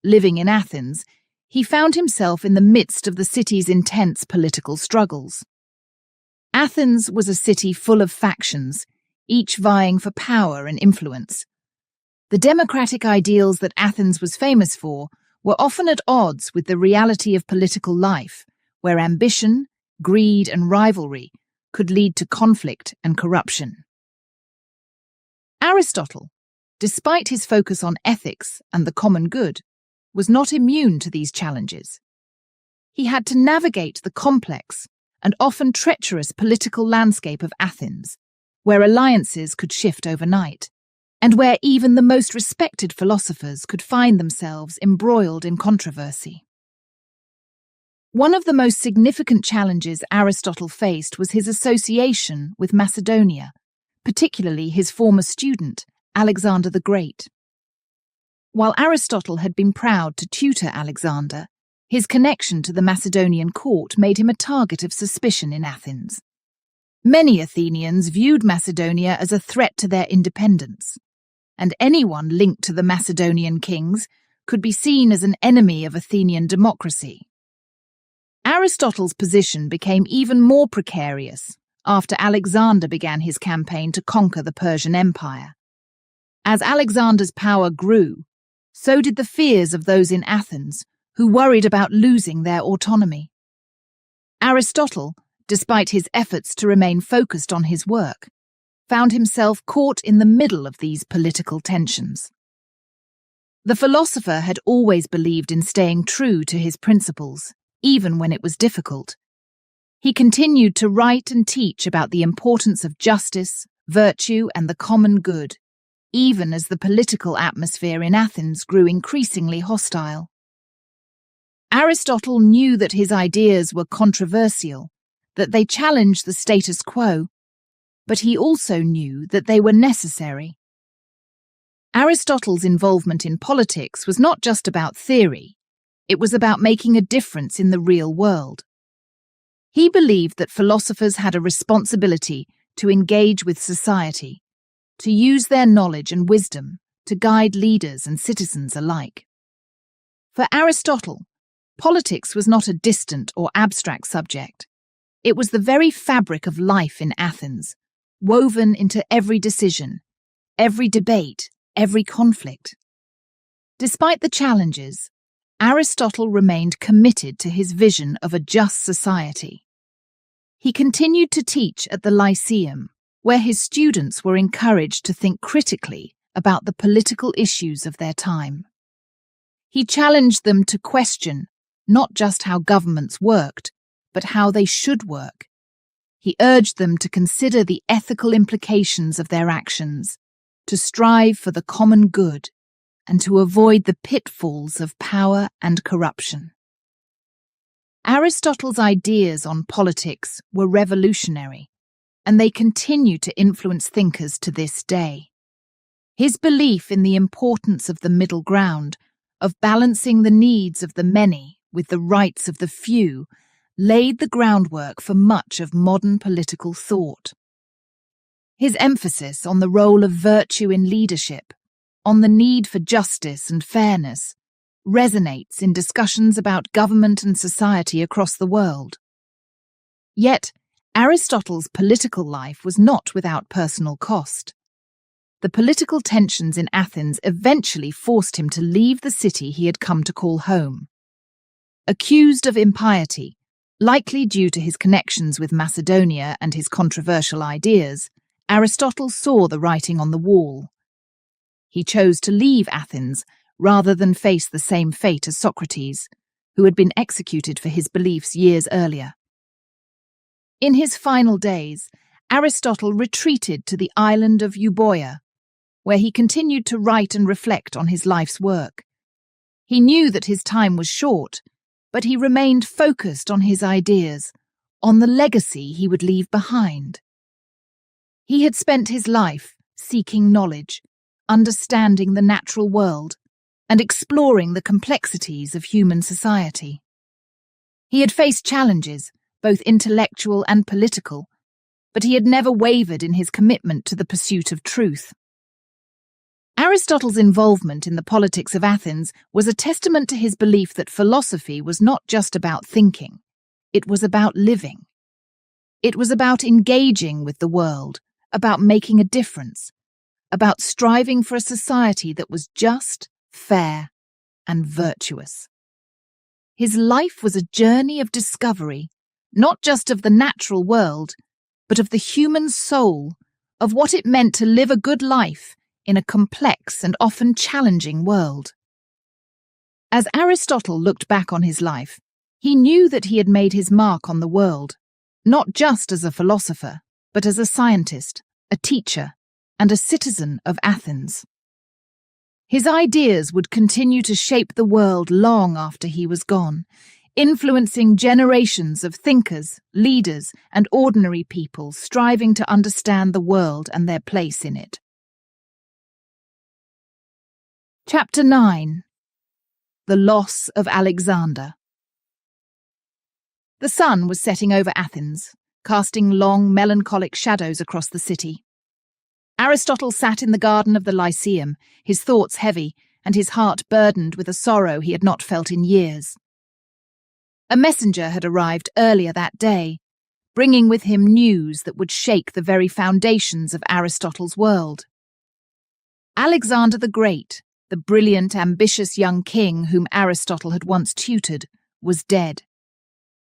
Living in Athens, he found himself in the midst of the city's intense political struggles. Athens was a city full of factions, each vying for power and influence. The democratic ideals that Athens was famous for were often at odds with the reality of political life, where ambition, greed, and rivalry could lead to conflict and corruption. Aristotle, despite his focus on ethics and the common good, was not immune to these challenges. He had to navigate the complex and often treacherous political landscape of Athens, where alliances could shift overnight, and where even the most respected philosophers could find themselves embroiled in controversy. One of the most significant challenges Aristotle faced was his association with Macedonia, particularly his former student, Alexander the Great. While Aristotle had been proud to tutor Alexander, his connection to the Macedonian court made him a target of suspicion in Athens. Many Athenians viewed Macedonia as a threat to their independence, and anyone linked to the Macedonian kings could be seen as an enemy of Athenian democracy. Aristotle's position became even more precarious after Alexander began his campaign to conquer the Persian Empire. As Alexander's power grew, so did the fears of those in Athens who worried about losing their autonomy. Aristotle, despite his efforts to remain focused on his work, found himself caught in the middle of these political tensions. The philosopher had always believed in staying true to his principles, even when it was difficult. He continued to write and teach about the importance of justice, virtue, and the common good, even as the political atmosphere in Athens grew increasingly hostile. Aristotle knew that his ideas were controversial, that they challenged the status quo, but he also knew that they were necessary. Aristotle's involvement in politics was not just about theory, it was about making a difference in the real world. He believed that philosophers had a responsibility to engage with society, to use their knowledge and wisdom to guide leaders and citizens alike. For Aristotle, politics was not a distant or abstract subject. It was the very fabric of life in Athens, woven into every decision, every debate, every conflict. Despite the challenges, Aristotle remained committed to his vision of a just society. He continued to teach at the Lyceum, where his students were encouraged to think critically about the political issues of their time. He challenged them to question not just how governments worked, but how they should work. He urged them to consider the ethical implications of their actions, to strive for the common good, and to avoid the pitfalls of power and corruption. Aristotle's ideas on politics were revolutionary, and they continue to influence thinkers to this day. His belief in the importance of the middle ground, of balancing the needs of the many with the rights of the few, laid the groundwork for much of modern political thought. His emphasis on the role of virtue in leadership, on the need for justice and fairness, resonates in discussions about government and society across the world. Yet, Aristotle's political life was not without personal cost. The political tensions in Athens eventually forced him to leave the city he had come to call home. Accused of impiety, likely due to his connections with Macedonia and his controversial ideas, Aristotle saw the writing on the wall. He chose to leave Athens rather than face the same fate as Socrates, who had been executed for his beliefs years earlier. In his final days, Aristotle retreated to the island of Euboea, where he continued to write and reflect on his life's work. He knew that his time was short, but he remained focused on his ideas, on the legacy he would leave behind. He had spent his life seeking knowledge, understanding the natural world, and exploring the complexities of human society. He had faced challenges, both intellectual and political, but he had never wavered in his commitment to the pursuit of truth. Aristotle's involvement in the politics of Athens was a testament to his belief that philosophy was not just about thinking, it was about living. It was about engaging with the world, about making a difference, about striving for a society that was just, fair, and virtuous. His life was a journey of discovery, not just of the natural world, but of the human soul, of what it meant to live a good life in a complex and often challenging world. As Aristotle looked back on his life, he knew that he had made his mark on the world, not just as a philosopher, but as a scientist, a teacher, and a citizen of Athens. His ideas would continue to shape the world long after he was gone, influencing generations of thinkers, leaders, and ordinary people striving to understand the world and their place in it. Chapter 9. The Loss of Alexander. The sun was setting over Athens, casting long, melancholic shadows across the city. Aristotle sat in the garden of the Lyceum, his thoughts heavy and his heart burdened with a sorrow he had not felt in years. A messenger had arrived earlier that day, bringing with him news that would shake the very foundations of Aristotle's world. Alexander the Great, the brilliant, ambitious young king whom Aristotle had once tutored, was dead.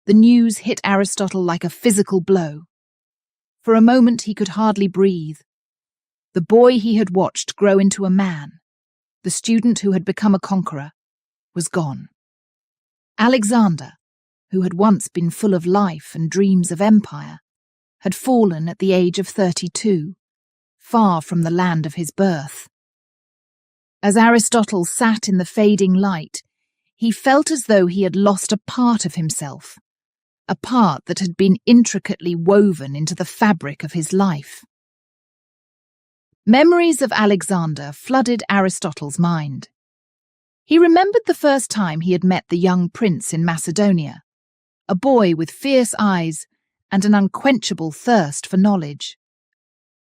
The news hit Aristotle like a physical blow. For a moment he could hardly breathe. The boy he had watched grow into a man, the student who had become a conqueror, was gone. Alexander, who had once been full of life and dreams of empire, had fallen at the age of 32, far from the land of his birth. As Aristotle sat in the fading light, he felt as though he had lost a part of himself, a part that had been intricately woven into the fabric of his life. Memories of Alexander flooded Aristotle's mind. He remembered the first time he had met the young prince in Macedonia, a boy with fierce eyes and an unquenchable thirst for knowledge.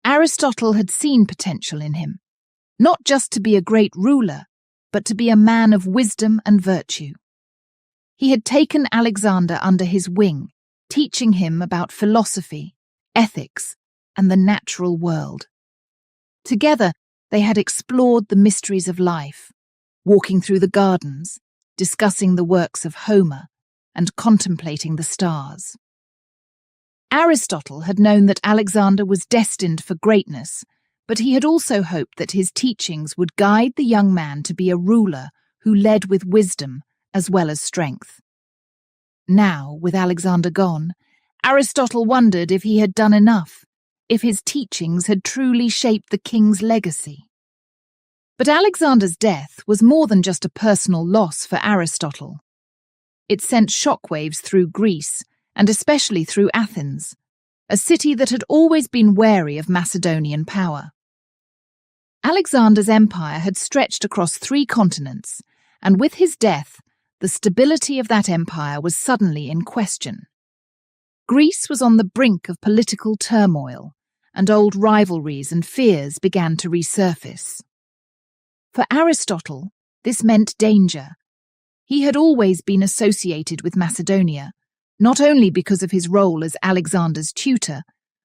Aristotle had seen potential in him, not just to be a great ruler, but to be a man of wisdom and virtue. He had taken Alexander under his wing, teaching him about philosophy, ethics, and the natural world. Together, they had explored the mysteries of life, walking through the gardens, discussing the works of Homer, and contemplating the stars. Aristotle had known that Alexander was destined for greatness, but he had also hoped that his teachings would guide the young man to be a ruler who led with wisdom as well as strength. Now, with Alexander gone, Aristotle wondered if he had done enough, if his teachings had truly shaped the king's legacy. But Alexander's death was more than just a personal loss for Aristotle. It sent shockwaves through Greece, and especially through Athens, a city that had always been wary of Macedonian power. Alexander's empire had stretched across 3 continents, and with his death, the stability of that empire was suddenly in question. Greece was on the brink of political turmoil, and old rivalries and fears began to resurface. For Aristotle, this meant danger. He had always been associated with Macedonia, not only because of his role as Alexander's tutor,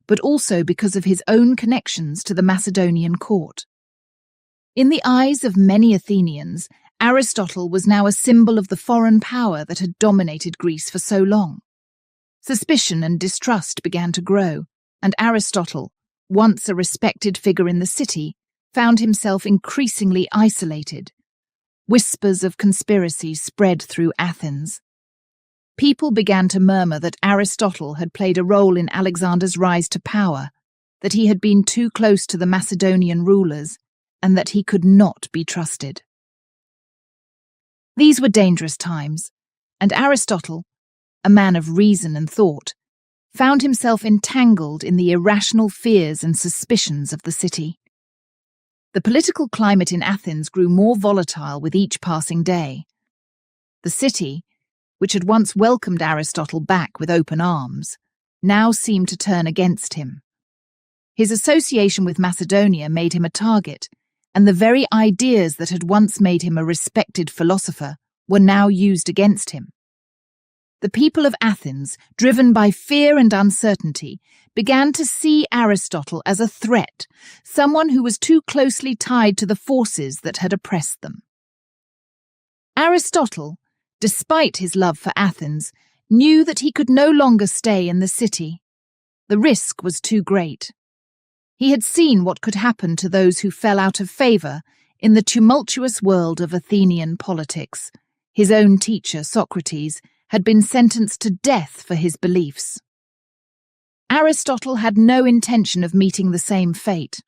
but also because of his own connections to the Macedonian court. In the eyes of many Athenians, Aristotle was now a symbol of the foreign power that had dominated Greece for so long. Suspicion and distrust began to grow, and Aristotle, once a respected figure in the city, found himself increasingly isolated. Whispers of conspiracy spread through Athens. People began to murmur that Aristotle had played a role in Alexander's rise to power, that he had been too close to the Macedonian rulers, and that he could not be trusted. These were dangerous times, and Aristotle, a man of reason and thought, found himself entangled in the irrational fears and suspicions of the city. The political climate in Athens grew more volatile with each passing day. The city, which had once welcomed Aristotle back with open arms, now seemed to turn against him. His association with Macedonia made him a target, and the very ideas that had once made him a respected philosopher were now used against him. The people of Athens, driven by fear and uncertainty, began to see Aristotle as a threat, someone who was too closely tied to the forces that had oppressed them. Aristotle, despite his love for Athens, knew that he could no longer stay in the city. The risk was too great. He had seen what could happen to those who fell out of favour in the tumultuous world of Athenian politics. His own teacher, Socrates, had been sentenced to death for his beliefs. Aristotle had no intention of meeting the same fate.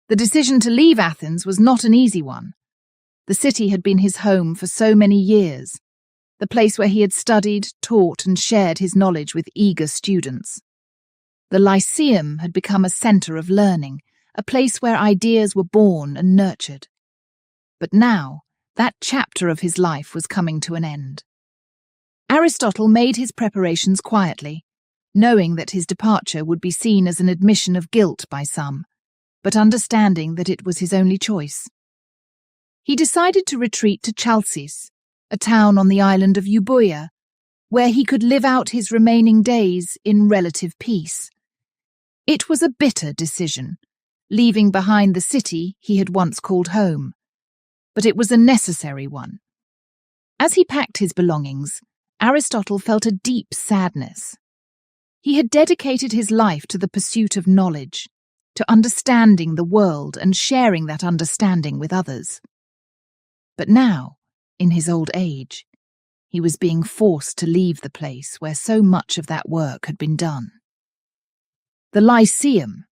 The decision to leave Athens was not an easy one. The city had been his home for so many years, the place where he had studied, taught, and shared his knowledge with eager students. The Lyceum had become a centre of learning, a place where ideas were born and nurtured. But now, that chapter of his life was coming to an end. Aristotle made his preparations quietly, knowing that his departure would be seen as an admission of guilt by some, but understanding that it was his only choice. He decided to retreat to Chalcis, a town on the island of Euboea, where he could live out his remaining days in relative peace. It was a bitter decision, leaving behind the city he had once called home, but it was a necessary one. As he packed his belongings, Aristotle felt a deep sadness. He had dedicated his life to the pursuit of knowledge, to understanding the world and sharing that understanding with others. But now, in his old age, he was being forced to leave the place where so much of that work had been done. The Lyceum,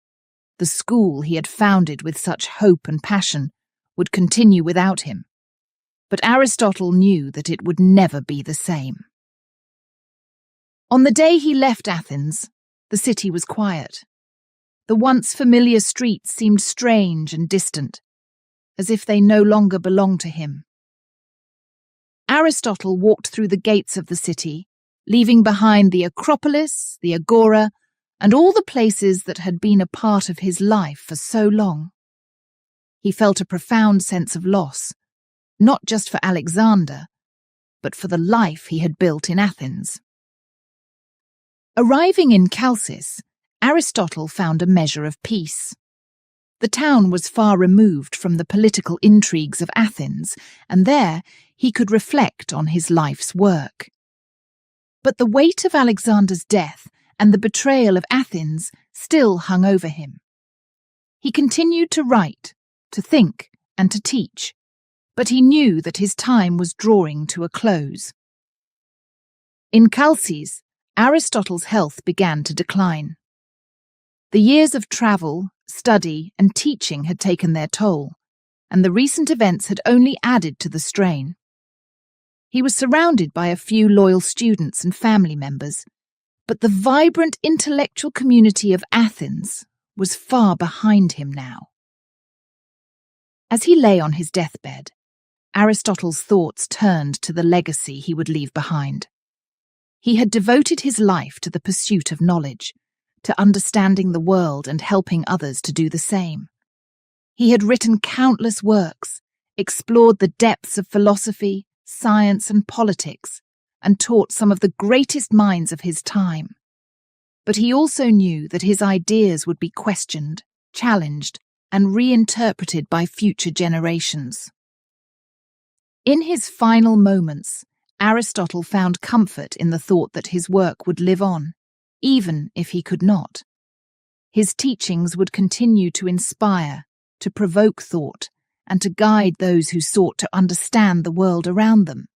the school he had founded with such hope and passion, would continue without him. But Aristotle knew that it would never be the same. On the day he left Athens, the city was quiet. The once familiar streets seemed strange and distant, as if they no longer belonged to him. Aristotle walked through the gates of the city, leaving behind the Acropolis, the Agora, and all the places that had been a part of his life for so long. He felt a profound sense of loss, not just for Alexander, but for the life he had built in Athens. Arriving in Chalcis, Aristotle found a measure of peace. The town was far removed from the political intrigues of Athens, and there he could reflect on his life's work. But the weight of Alexander's death and the betrayal of Athens still hung over him. He continued to write, to think, and to teach, but he knew that his time was drawing to a close. In Chalcis, Aristotle's health began to decline. The years of travel, study, and teaching had taken their toll, and the recent events had only added to the strain. He was surrounded by a few loyal students and family members, but the vibrant intellectual community of Athens was far behind him now. As he lay on his deathbed, Aristotle's thoughts turned to the legacy he would leave behind. He had devoted his life to the pursuit of knowledge, to understanding the world and helping others to do the same. He had written countless works, explored the depths of philosophy, science, and politics, and taught some of the greatest minds of his time. But he also knew that his ideas would be questioned, challenged, and reinterpreted by future generations. In his final moments, Aristotle found comfort in the thought that his work would live on, even if he could not. His teachings would continue to inspire, to provoke thought, and to guide those who sought to understand the world around them.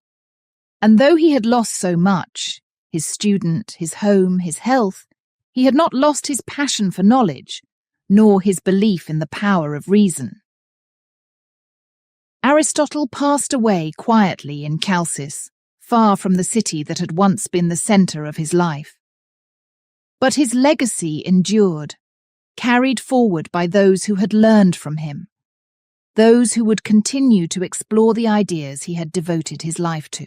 And though he had lost so much, his student, his home, his health, he had not lost his passion for knowledge, nor his belief in the power of reason. Aristotle passed away quietly in Chalcis, far from the city that had once been the centre of his life. But his legacy endured, carried forward by those who had learned from him, those who would continue to explore the ideas he had devoted his life to.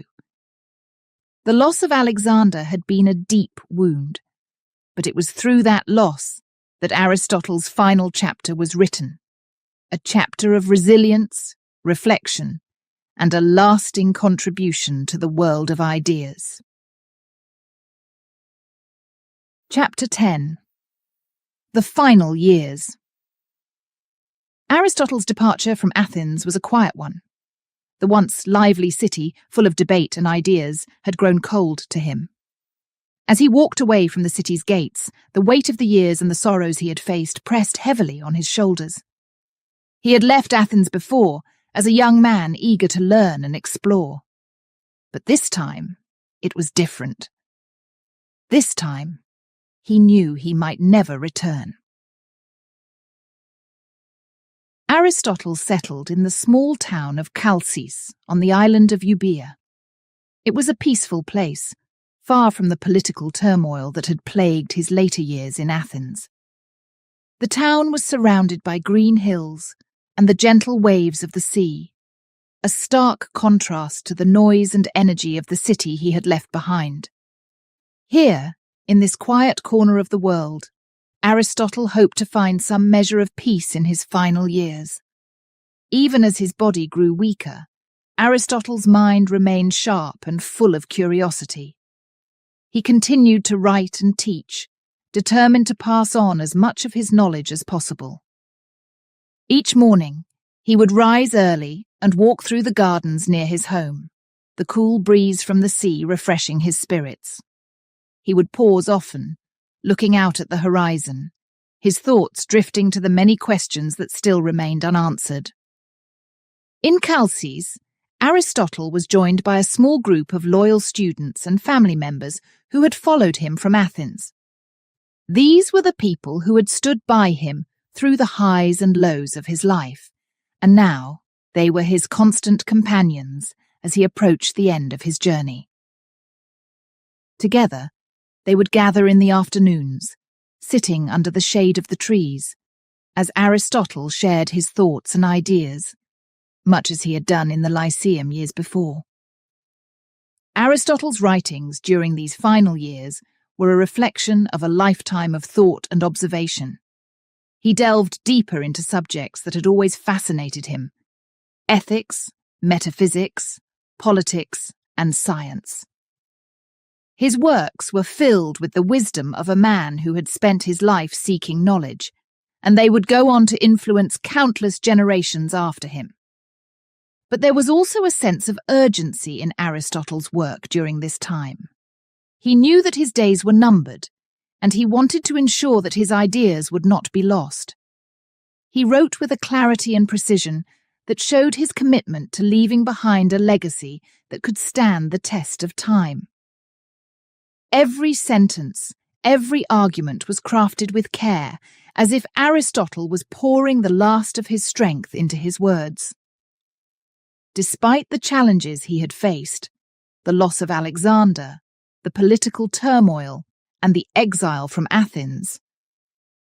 The loss of Alexander had been a deep wound, but it was through that loss that Aristotle's final chapter was written, a chapter of resilience, reflection, and a lasting contribution to the world of ideas. Chapter 10. The Final Years. Aristotle's departure from Athens was a quiet one. The once lively city, full of debate and ideas, had grown cold to him. As he walked away from the city's gates, the weight of the years and the sorrows he had faced pressed heavily on his shoulders. He had left Athens before, as a young man eager to learn and explore. But this time, it was different. This time, he knew he might never return. Aristotle settled in the small town of Chalcis on the island of Euboea. It was a peaceful place, far from the political turmoil that had plagued his later years in Athens. The town was surrounded by green hills and the gentle waves of the sea, a stark contrast to the noise and energy of the city he had left behind. Here, in this quiet corner of the world, Aristotle hoped to find some measure of peace in his final years. Even as his body grew weaker, Aristotle's mind remained sharp and full of curiosity. He continued to write and teach, determined to pass on as much of his knowledge as possible. Each morning, he would rise early and walk through the gardens near his home, the cool breeze from the sea refreshing his spirits. He would pause often, looking out at the horizon, his thoughts drifting to the many questions that still remained unanswered. In Chalcis, Aristotle was joined by a small group of loyal students and family members who had followed him from Athens. These were the people who had stood by him through the highs and lows of his life, and now they were his constant companions as he approached the end of his journey. Together, they would gather in the afternoons, sitting under the shade of the trees, as Aristotle shared his thoughts and ideas, much as he had done in the Lyceum years before. Aristotle's writings during these final years were a reflection of a lifetime of thought and observation. He delved deeper into subjects that had always fascinated him: ethics, metaphysics, politics, and science. His works were filled with the wisdom of a man who had spent his life seeking knowledge, and they would go on to influence countless generations after him. But there was also a sense of urgency in Aristotle's work during this time. He knew that his days were numbered, and he wanted to ensure that his ideas would not be lost. He wrote with a clarity and precision that showed his commitment to leaving behind a legacy that could stand the test of time. Every sentence, every argument was crafted with care, as if Aristotle was pouring the last of his strength into his words. Despite the challenges he had faced, the loss of Alexander, the political turmoil, and the exile from Athens,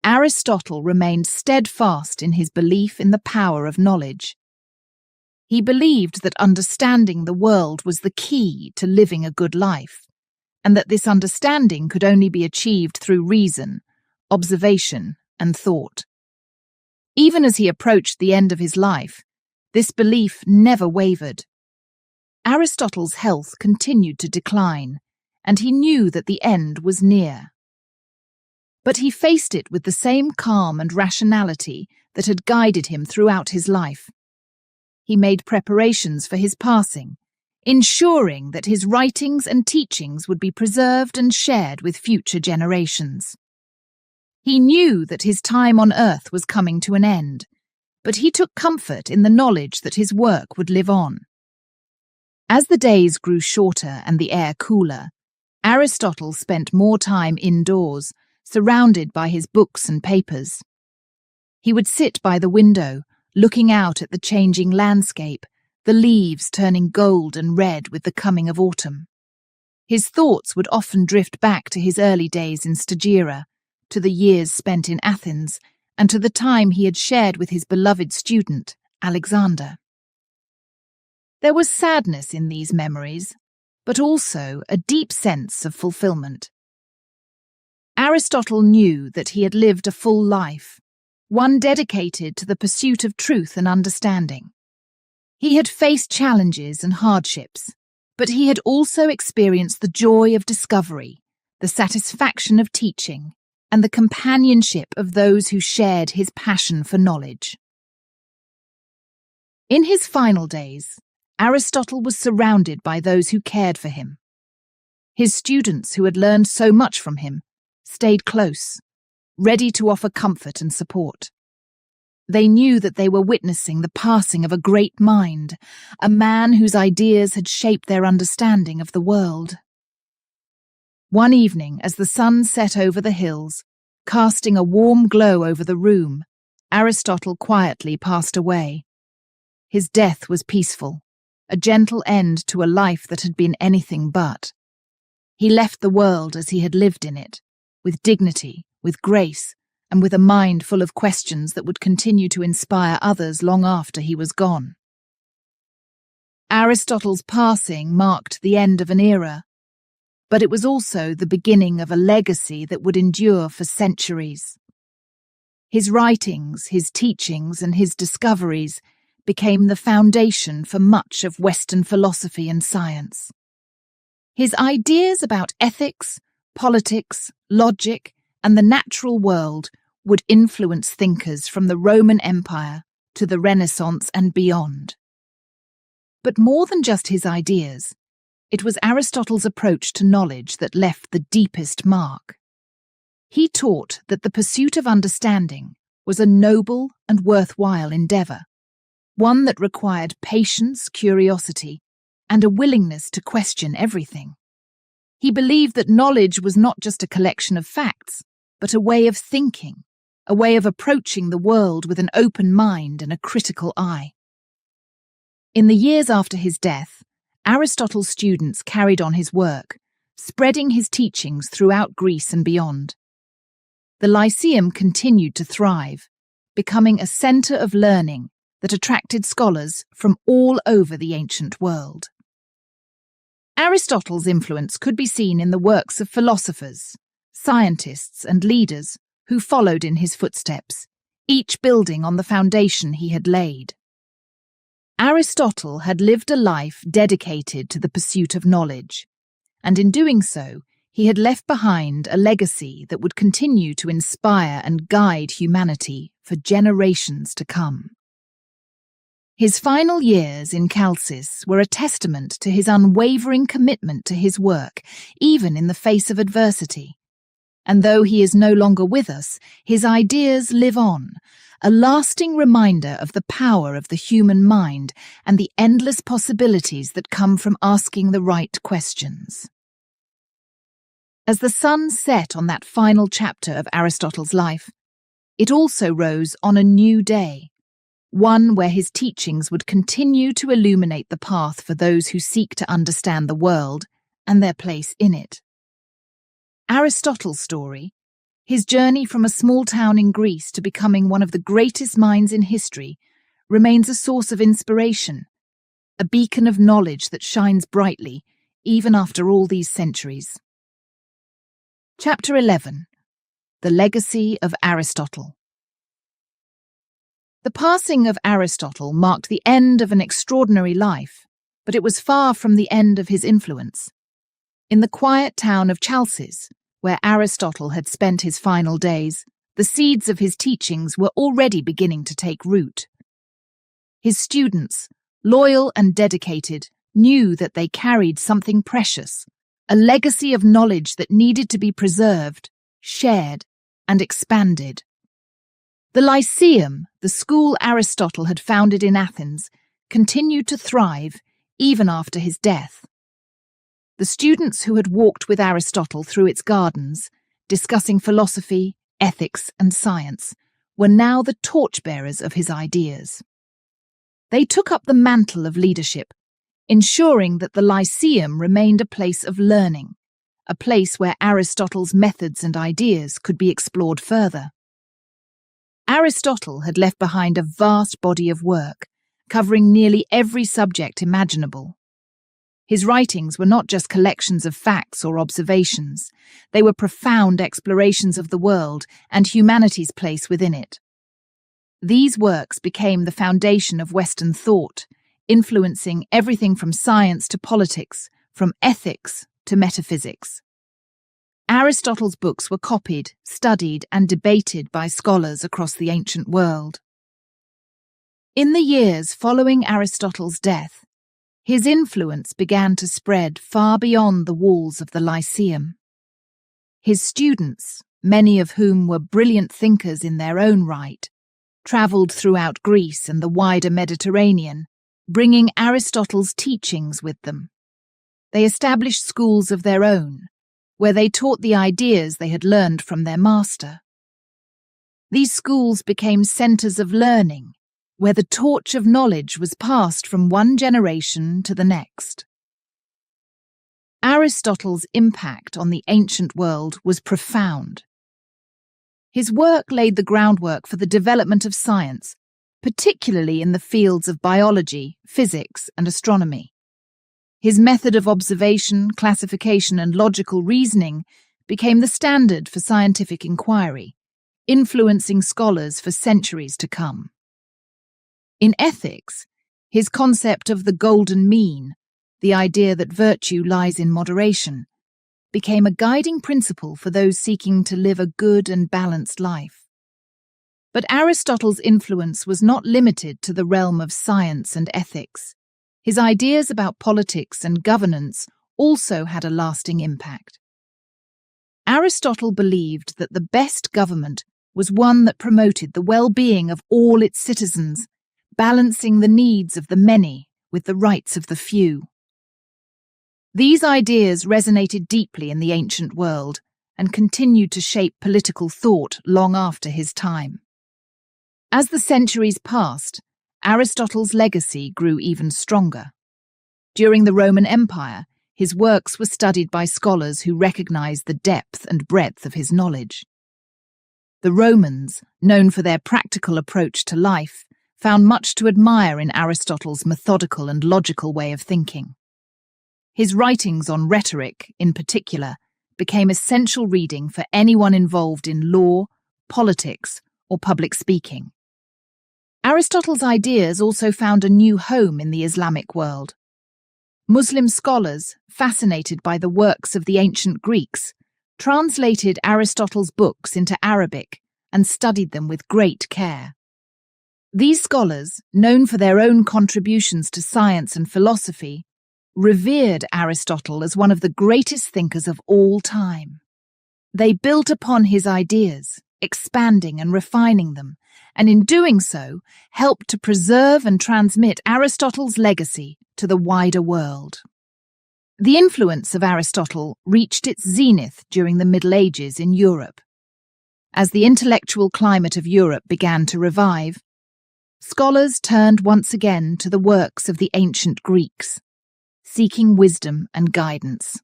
Aristotle remained steadfast in his belief in the power of knowledge. He believed that understanding the world was the key to living a good life, and that this understanding could only be achieved through reason, observation, and thought. Even as he approached the end of his life, this belief never wavered. Aristotle's health continued to decline, and he knew that the end was near. But he faced it with the same calm and rationality that had guided him throughout his life. He made preparations for his passing, ensuring that his writings and teachings would be preserved and shared with future generations. He knew that his time on earth was coming to an end, but he took comfort in the knowledge that his work would live on. As the days grew shorter and the air cooler, Aristotle spent more time indoors, surrounded by his books and papers. He would sit by the window, looking out at the changing landscape, the leaves turning gold and red with the coming of autumn. His thoughts would often drift back to his early days in Stagira, to the years spent in Athens, and to the time he had shared with his beloved student, Alexander. There was sadness in these memories, but also a deep sense of fulfillment. Aristotle knew that he had lived a full life, one dedicated to the pursuit of truth and understanding. He had faced challenges and hardships, but he had also experienced the joy of discovery, the satisfaction of teaching, and the companionship of those who shared his passion for knowledge. In his final days, Aristotle was surrounded by those who cared for him. His students, who had learned so much from him, stayed close, ready to offer comfort and support. They knew that they were witnessing the passing of a great mind, a man whose ideas had shaped their understanding of the world. One evening, as the sun set over the hills, casting a warm glow over the room, Aristotle quietly passed away. His death was peaceful, a gentle end to a life that had been anything but. He left the world as he had lived in it, with dignity, with grace, and with a mind full of questions that would continue to inspire others long after he was gone. Aristotle's passing marked the end of an era, but it was also the beginning of a legacy that would endure for centuries. His writings, his teachings, and his discoveries became the foundation for much of Western philosophy and science. His ideas about ethics, politics, logic, and the natural world would influence thinkers from the Roman Empire to the Renaissance and beyond. But more than just his ideas, it was Aristotle's approach to knowledge that left the deepest mark. He taught that the pursuit of understanding was a noble and worthwhile endeavour, one that required patience, curiosity, and a willingness to question everything. He believed that knowledge was not just a collection of facts, but a way of thinking, a way of approaching the world with an open mind and a critical eye. In the years after his death, Aristotle's students carried on his work, spreading his teachings throughout Greece and beyond. The Lyceum continued to thrive, becoming a centre of learning that attracted scholars from all over the ancient world. Aristotle's influence could be seen in the works of philosophers, scientists, and leaders who followed in his footsteps, each building on the foundation he had laid. Aristotle had lived a life dedicated to the pursuit of knowledge, and in doing so, he had left behind a legacy that would continue to inspire and guide humanity for generations to come. His final years in Chalcis were a testament to his unwavering commitment to his work, even in the face of adversity. And though he is no longer with us, his ideas live on, a lasting reminder of the power of the human mind and the endless possibilities that come from asking the right questions. As the sun set on that final chapter of Aristotle's life, it also rose on a new day, one where his teachings would continue to illuminate the path for those who seek to understand the world and their place in it. Aristotle's story, his journey from a small town in Greece to becoming one of the greatest minds in history, remains a source of inspiration, a beacon of knowledge that shines brightly even after all these centuries. Chapter 11. The Legacy of Aristotle. The passing of Aristotle marked the end of an extraordinary life, but it was far from the end of his influence. In the quiet town of Chalcis, where Aristotle had spent his final days, the seeds of his teachings were already beginning to take root. His students, loyal and dedicated, knew that they carried something precious, a legacy of knowledge that needed to be preserved, shared, and expanded. The Lyceum, the school Aristotle had founded in Athens, continued to thrive even after his death. The students who had walked with Aristotle through its gardens, discussing philosophy, ethics, and science, were now the torchbearers of his ideas. They took up the mantle of leadership, ensuring that the Lyceum remained a place of learning, a place where Aristotle's methods and ideas could be explored further. Aristotle had left behind a vast body of work, covering nearly every subject imaginable. His writings were not just collections of facts or observations, they were profound explorations of the world and humanity's place within it. These works became the foundation of Western thought, influencing everything from science to politics, from ethics to metaphysics. Aristotle's books were copied, studied, and debated by scholars across the ancient world. In the years following Aristotle's death, His influence began to spread far beyond the walls of the Lyceum. His students, many of whom were brilliant thinkers in their own right, travelled throughout Greece and the wider Mediterranean, bringing Aristotle's teachings with them. They established schools of their own, where they taught the ideas they had learned from their master. These schools became centres of learning, where the torch of knowledge was passed from one generation to the next. Aristotle's impact on the ancient world was profound. His work laid the groundwork for the development of science, particularly in the fields of biology, physics, and astronomy. His method of observation, classification, and logical reasoning became the standard for scientific inquiry, influencing scholars for centuries to come. In ethics, his concept of the golden mean, the idea that virtue lies in moderation, became a guiding principle for those seeking to live a good and balanced life. But Aristotle's influence was not limited to the realm of science and ethics. His ideas about politics and governance also had a lasting impact. Aristotle believed that the best government was one that promoted the well-being of all its citizens, balancing the needs of the many with the rights of the few. These ideas resonated deeply in the ancient world and continued to shape political thought long after his time. As the centuries passed, Aristotle's legacy grew even stronger. During the Roman Empire, his works were studied by scholars who recognized the depth and breadth of his knowledge. The Romans, known for their practical approach to life, found much to admire in Aristotle's methodical and logical way of thinking. His writings on rhetoric, in particular, became essential reading for anyone involved in law, politics, or public speaking. Aristotle's ideas also found a new home in the Islamic world. Muslim scholars, fascinated by the works of the ancient Greeks, translated Aristotle's books into Arabic and studied them with great care. These scholars, known for their own contributions to science and philosophy, revered Aristotle as one of the greatest thinkers of all time. They built upon his ideas, expanding and refining them, and in doing so, helped to preserve and transmit Aristotle's legacy to the wider world. The influence of Aristotle reached its zenith during the Middle Ages in Europe. As the intellectual climate of Europe began to revive, scholars turned once again to the works of the ancient Greeks, seeking wisdom and guidance.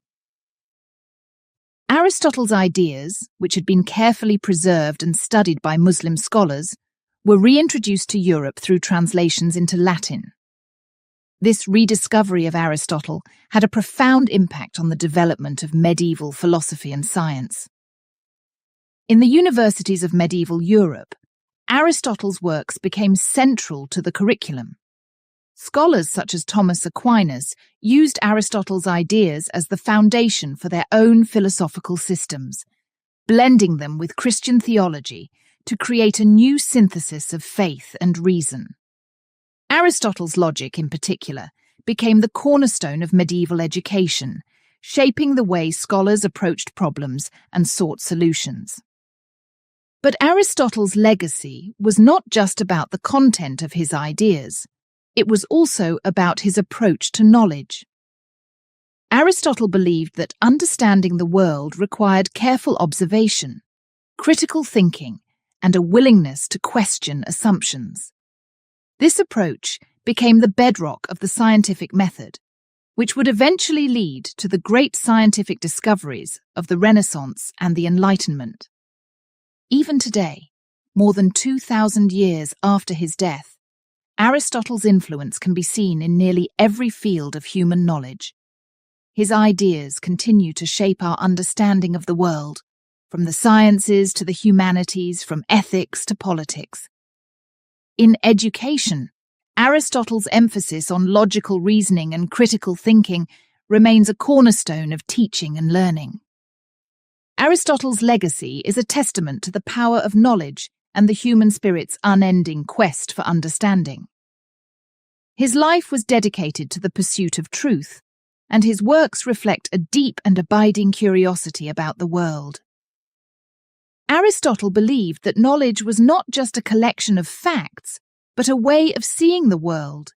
Aristotle's ideas, which had been carefully preserved and studied by Muslim scholars, were reintroduced to Europe through translations into Latin. This rediscovery of Aristotle had a profound impact on the development of medieval philosophy and science. In the universities of medieval Europe, Aristotle's works became central to the curriculum. Scholars such as Thomas Aquinas used Aristotle's ideas as the foundation for their own philosophical systems, blending them with Christian theology to create a new synthesis of faith and reason. Aristotle's logic, in particular, became the cornerstone of medieval education, shaping the way scholars approached problems and sought solutions. But Aristotle's legacy was not just about the content of his ideas. It was also about his approach to knowledge. Aristotle believed that understanding the world required careful observation, critical thinking, and a willingness to question assumptions. This approach became the bedrock of the scientific method, which would eventually lead to the great scientific discoveries of the Renaissance and the Enlightenment. Even today, more than 2,000 years after his death, Aristotle's influence can be seen in nearly every field of human knowledge. His ideas continue to shape our understanding of the world, from the sciences to the humanities, from ethics to politics. In education, Aristotle's emphasis on logical reasoning and critical thinking remains a cornerstone of teaching and learning. Aristotle's legacy is a testament to the power of knowledge and the human spirit's unending quest for understanding. His life was dedicated to the pursuit of truth, and his works reflect a deep and abiding curiosity about the world. Aristotle believed that knowledge was not just a collection of facts, but a way of seeing the world,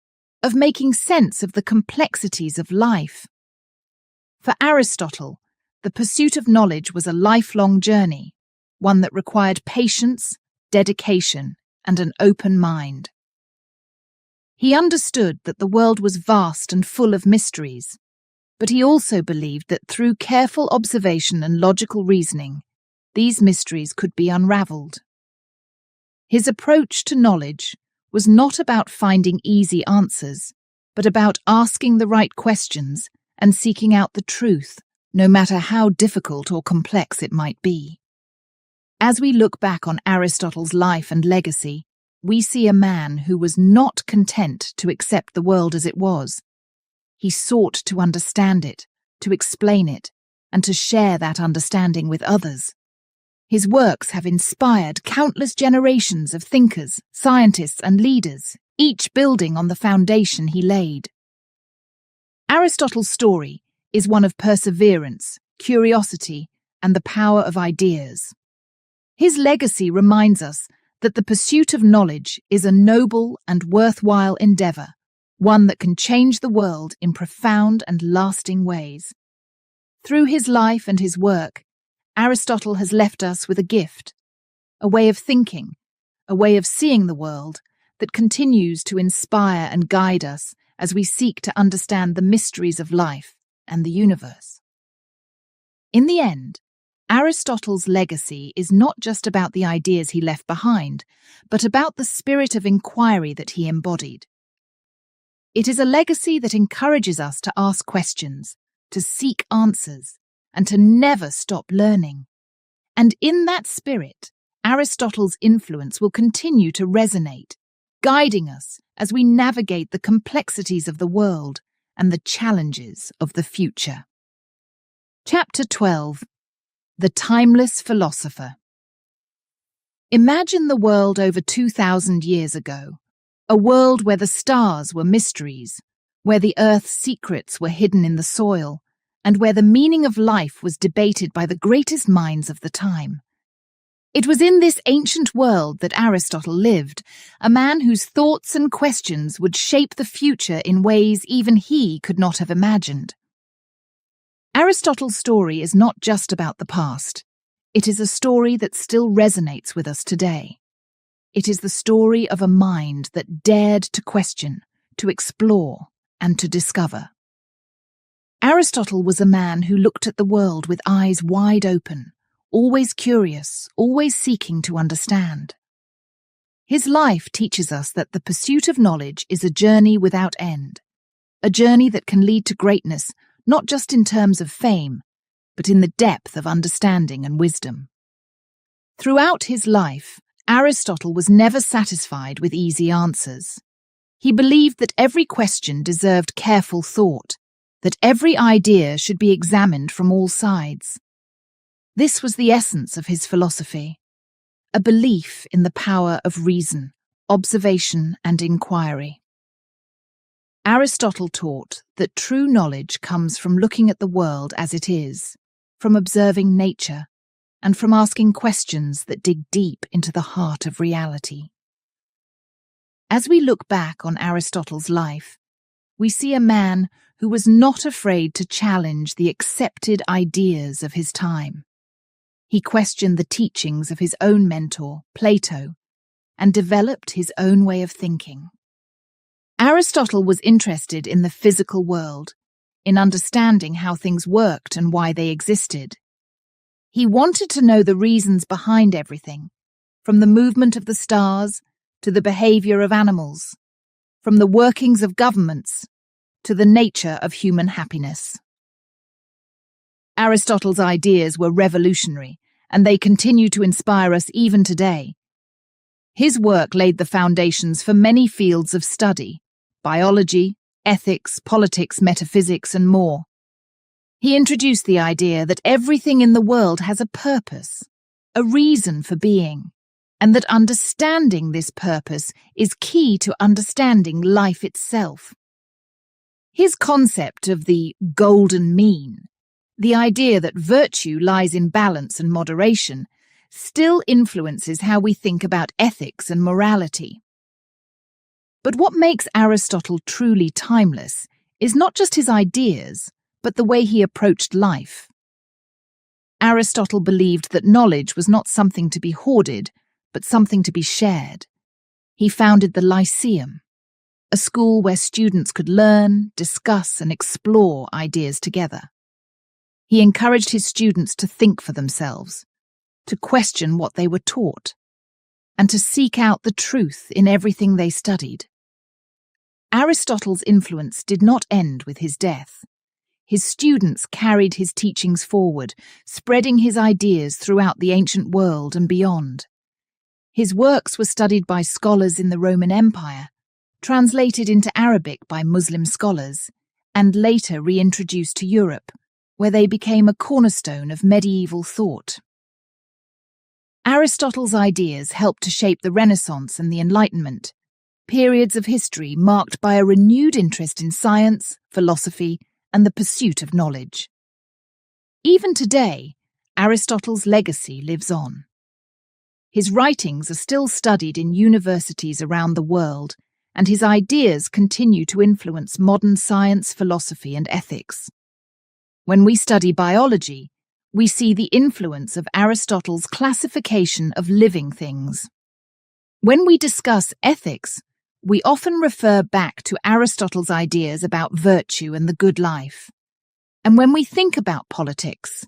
of making sense of the complexities of life. For Aristotle, the pursuit of knowledge was a lifelong journey, one that required patience, dedication, and an open mind. He understood that the world was vast and full of mysteries, but he also believed that through careful observation and logical reasoning, these mysteries could be unraveled. His approach to knowledge was not about finding easy answers, but about asking the right questions and seeking out the truth, no matter how difficult or complex it might be. As we look back on Aristotle's life and legacy, we see a man who was not content to accept the world as it was. He sought to understand it, to explain it, and to share that understanding with others. His works have inspired countless generations of thinkers, scientists, and leaders, each building on the foundation he laid. Aristotle's story is one of perseverance, curiosity, and the power of ideas. His legacy reminds us that the pursuit of knowledge is a noble and worthwhile endeavor, one that can change the world in profound and lasting ways. Through his life and his work, Aristotle has left us with a gift, a way of thinking, a way of seeing the world that continues to inspire and guide us as we seek to understand the mysteries of life and the universe. In the end, Aristotle's legacy is not just about the ideas he left behind, but about the spirit of inquiry that he embodied. It is a legacy that encourages us to ask questions, to seek answers, and to never stop learning. And in that spirit, Aristotle's influence will continue to resonate, guiding us as we navigate the complexities of the world and the challenges of the future. Chapter 12. The Timeless Philosopher. Imagine the world over 2,000 years ago, a world where the stars were mysteries, where the earth's secrets were hidden in the soil, and where the meaning of life was debated by the greatest minds of the time. It was in this ancient world that Aristotle lived, a man whose thoughts and questions would shape the future in ways even he could not have imagined. Aristotle's story is not just about the past. It is a story that still resonates with us today. It is the story of a mind that dared to question, to explore, and to discover. Aristotle was a man who looked at the world with eyes wide open, always curious, always seeking to understand. His life teaches us that the pursuit of knowledge is a journey without end, a journey that can lead to greatness not just in terms of fame, but in the depth of understanding and wisdom. Throughout his life, Aristotle was never satisfied with easy answers. He believed that every question deserved careful thought, that every idea should be examined from all sides. This was the essence of his philosophy, a belief in the power of reason, observation, and inquiry. Aristotle taught that true knowledge comes from looking at the world as it is, from observing nature, and from asking questions that dig deep into the heart of reality. As we look back on Aristotle's life, we see a man who was not afraid to challenge the accepted ideas of his time. He questioned the teachings of his own mentor, Plato, and developed his own way of thinking. Aristotle was interested in the physical world, in understanding how things worked and why they existed. He wanted to know the reasons behind everything, from the movement of the stars to the behavior of animals, from the workings of governments to the nature of human happiness. Aristotle's ideas were revolutionary, and they continue to inspire us even today. His work laid the foundations for many fields of study: biology, ethics, politics, metaphysics, and more. He introduced the idea that everything in the world has a purpose, a reason for being, and that understanding this purpose is key to understanding life itself. His concept of the golden mean, the idea that virtue lies in balance and moderation, still influences how we think about ethics and morality. But what makes Aristotle truly timeless is not just his ideas, but the way he approached life. Aristotle believed that knowledge was not something to be hoarded, but something to be shared. He founded the Lyceum, a school where students could learn, discuss, and explore ideas together. He encouraged his students to think for themselves, to question what they were taught, and to seek out the truth in everything they studied. Aristotle's influence did not end with his death. His students carried his teachings forward, spreading his ideas throughout the ancient world and beyond. His works were studied by scholars in the Roman Empire, translated into Arabic by Muslim scholars, and later reintroduced to Europe, where they became a cornerstone of medieval thought. Aristotle's ideas helped to shape the Renaissance and the Enlightenment, periods of history marked by a renewed interest in science, philosophy, and the pursuit of knowledge. Even today, Aristotle's legacy lives on. His writings are still studied in universities around the world, and his ideas continue to influence modern science, philosophy, and ethics. When we study biology, we see the influence of Aristotle's classification of living things. When we discuss ethics, we often refer back to Aristotle's ideas about virtue and the good life. And when we think about politics,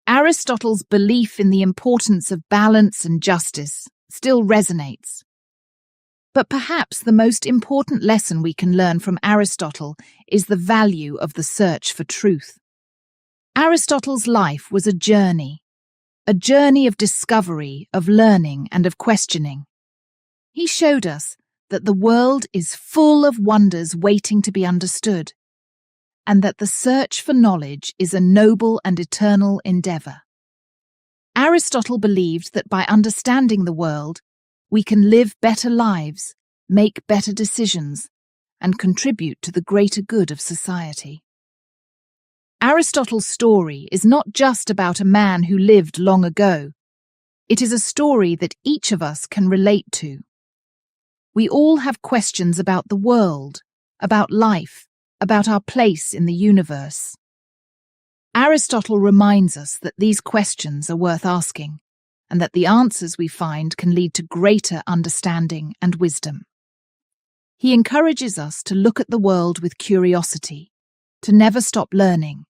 Aristotle's belief in the importance of balance and justice still resonates. But perhaps the most important lesson we can learn from Aristotle is the value of the search for truth. Aristotle's life was a journey of discovery, of learning, and of questioning. He showed us that the world is full of wonders waiting to be understood, and that the search for knowledge is a noble and eternal endeavor. Aristotle believed that by understanding the world, we can live better lives, make better decisions, and contribute to the greater good of society. Aristotle's story is not just about a man who lived long ago. It is a story that each of us can relate to. We all have questions about the world, about life, about our place in the universe. Aristotle reminds us that these questions are worth asking, and that the answers we find can lead to greater understanding and wisdom. He encourages us to look at the world with curiosity, to never stop learning,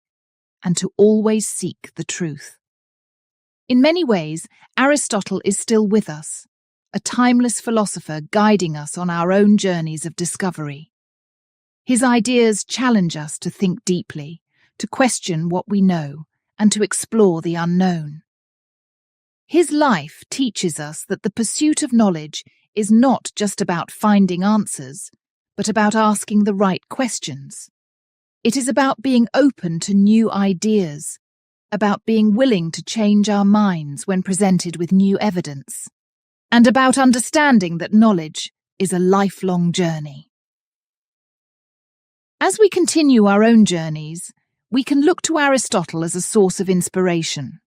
and to always seek the truth. In many ways, Aristotle is still with us, a timeless philosopher guiding us on our own journeys of discovery. His ideas challenge us to think deeply, to question what we know, and to explore the unknown. His life teaches us that the pursuit of knowledge is not just about finding answers, but about asking the right questions. It is about being open to new ideas, about being willing to change our minds when presented with new evidence, and about understanding that knowledge is a lifelong journey. As we continue our own journeys, we can look to Aristotle as a source of inspiration.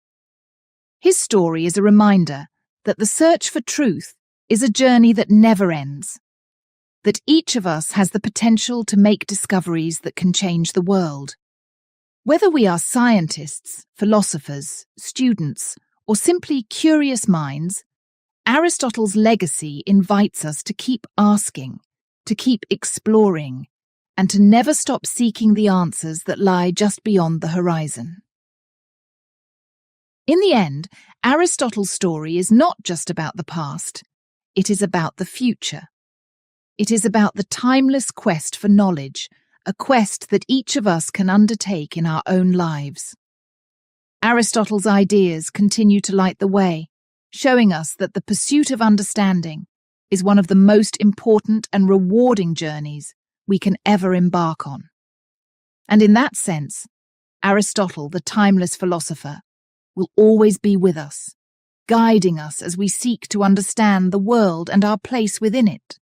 His story is a reminder that the search for truth is a journey that never ends, that each of us has the potential to make discoveries that can change the world. Whether we are scientists, philosophers, students, or simply curious minds, Aristotle's legacy invites us to keep asking, to keep exploring, and to never stop seeking the answers that lie just beyond the horizon. In the end, Aristotle's story is not just about the past, it is about the future. It is about the timeless quest for knowledge, a quest that each of us can undertake in our own lives. Aristotle's ideas continue to light the way, showing us that the pursuit of understanding is one of the most important and rewarding journeys we can ever embark on. And in that sense, Aristotle, the timeless philosopher, will always be with us, guiding us as we seek to understand the world and our place within it.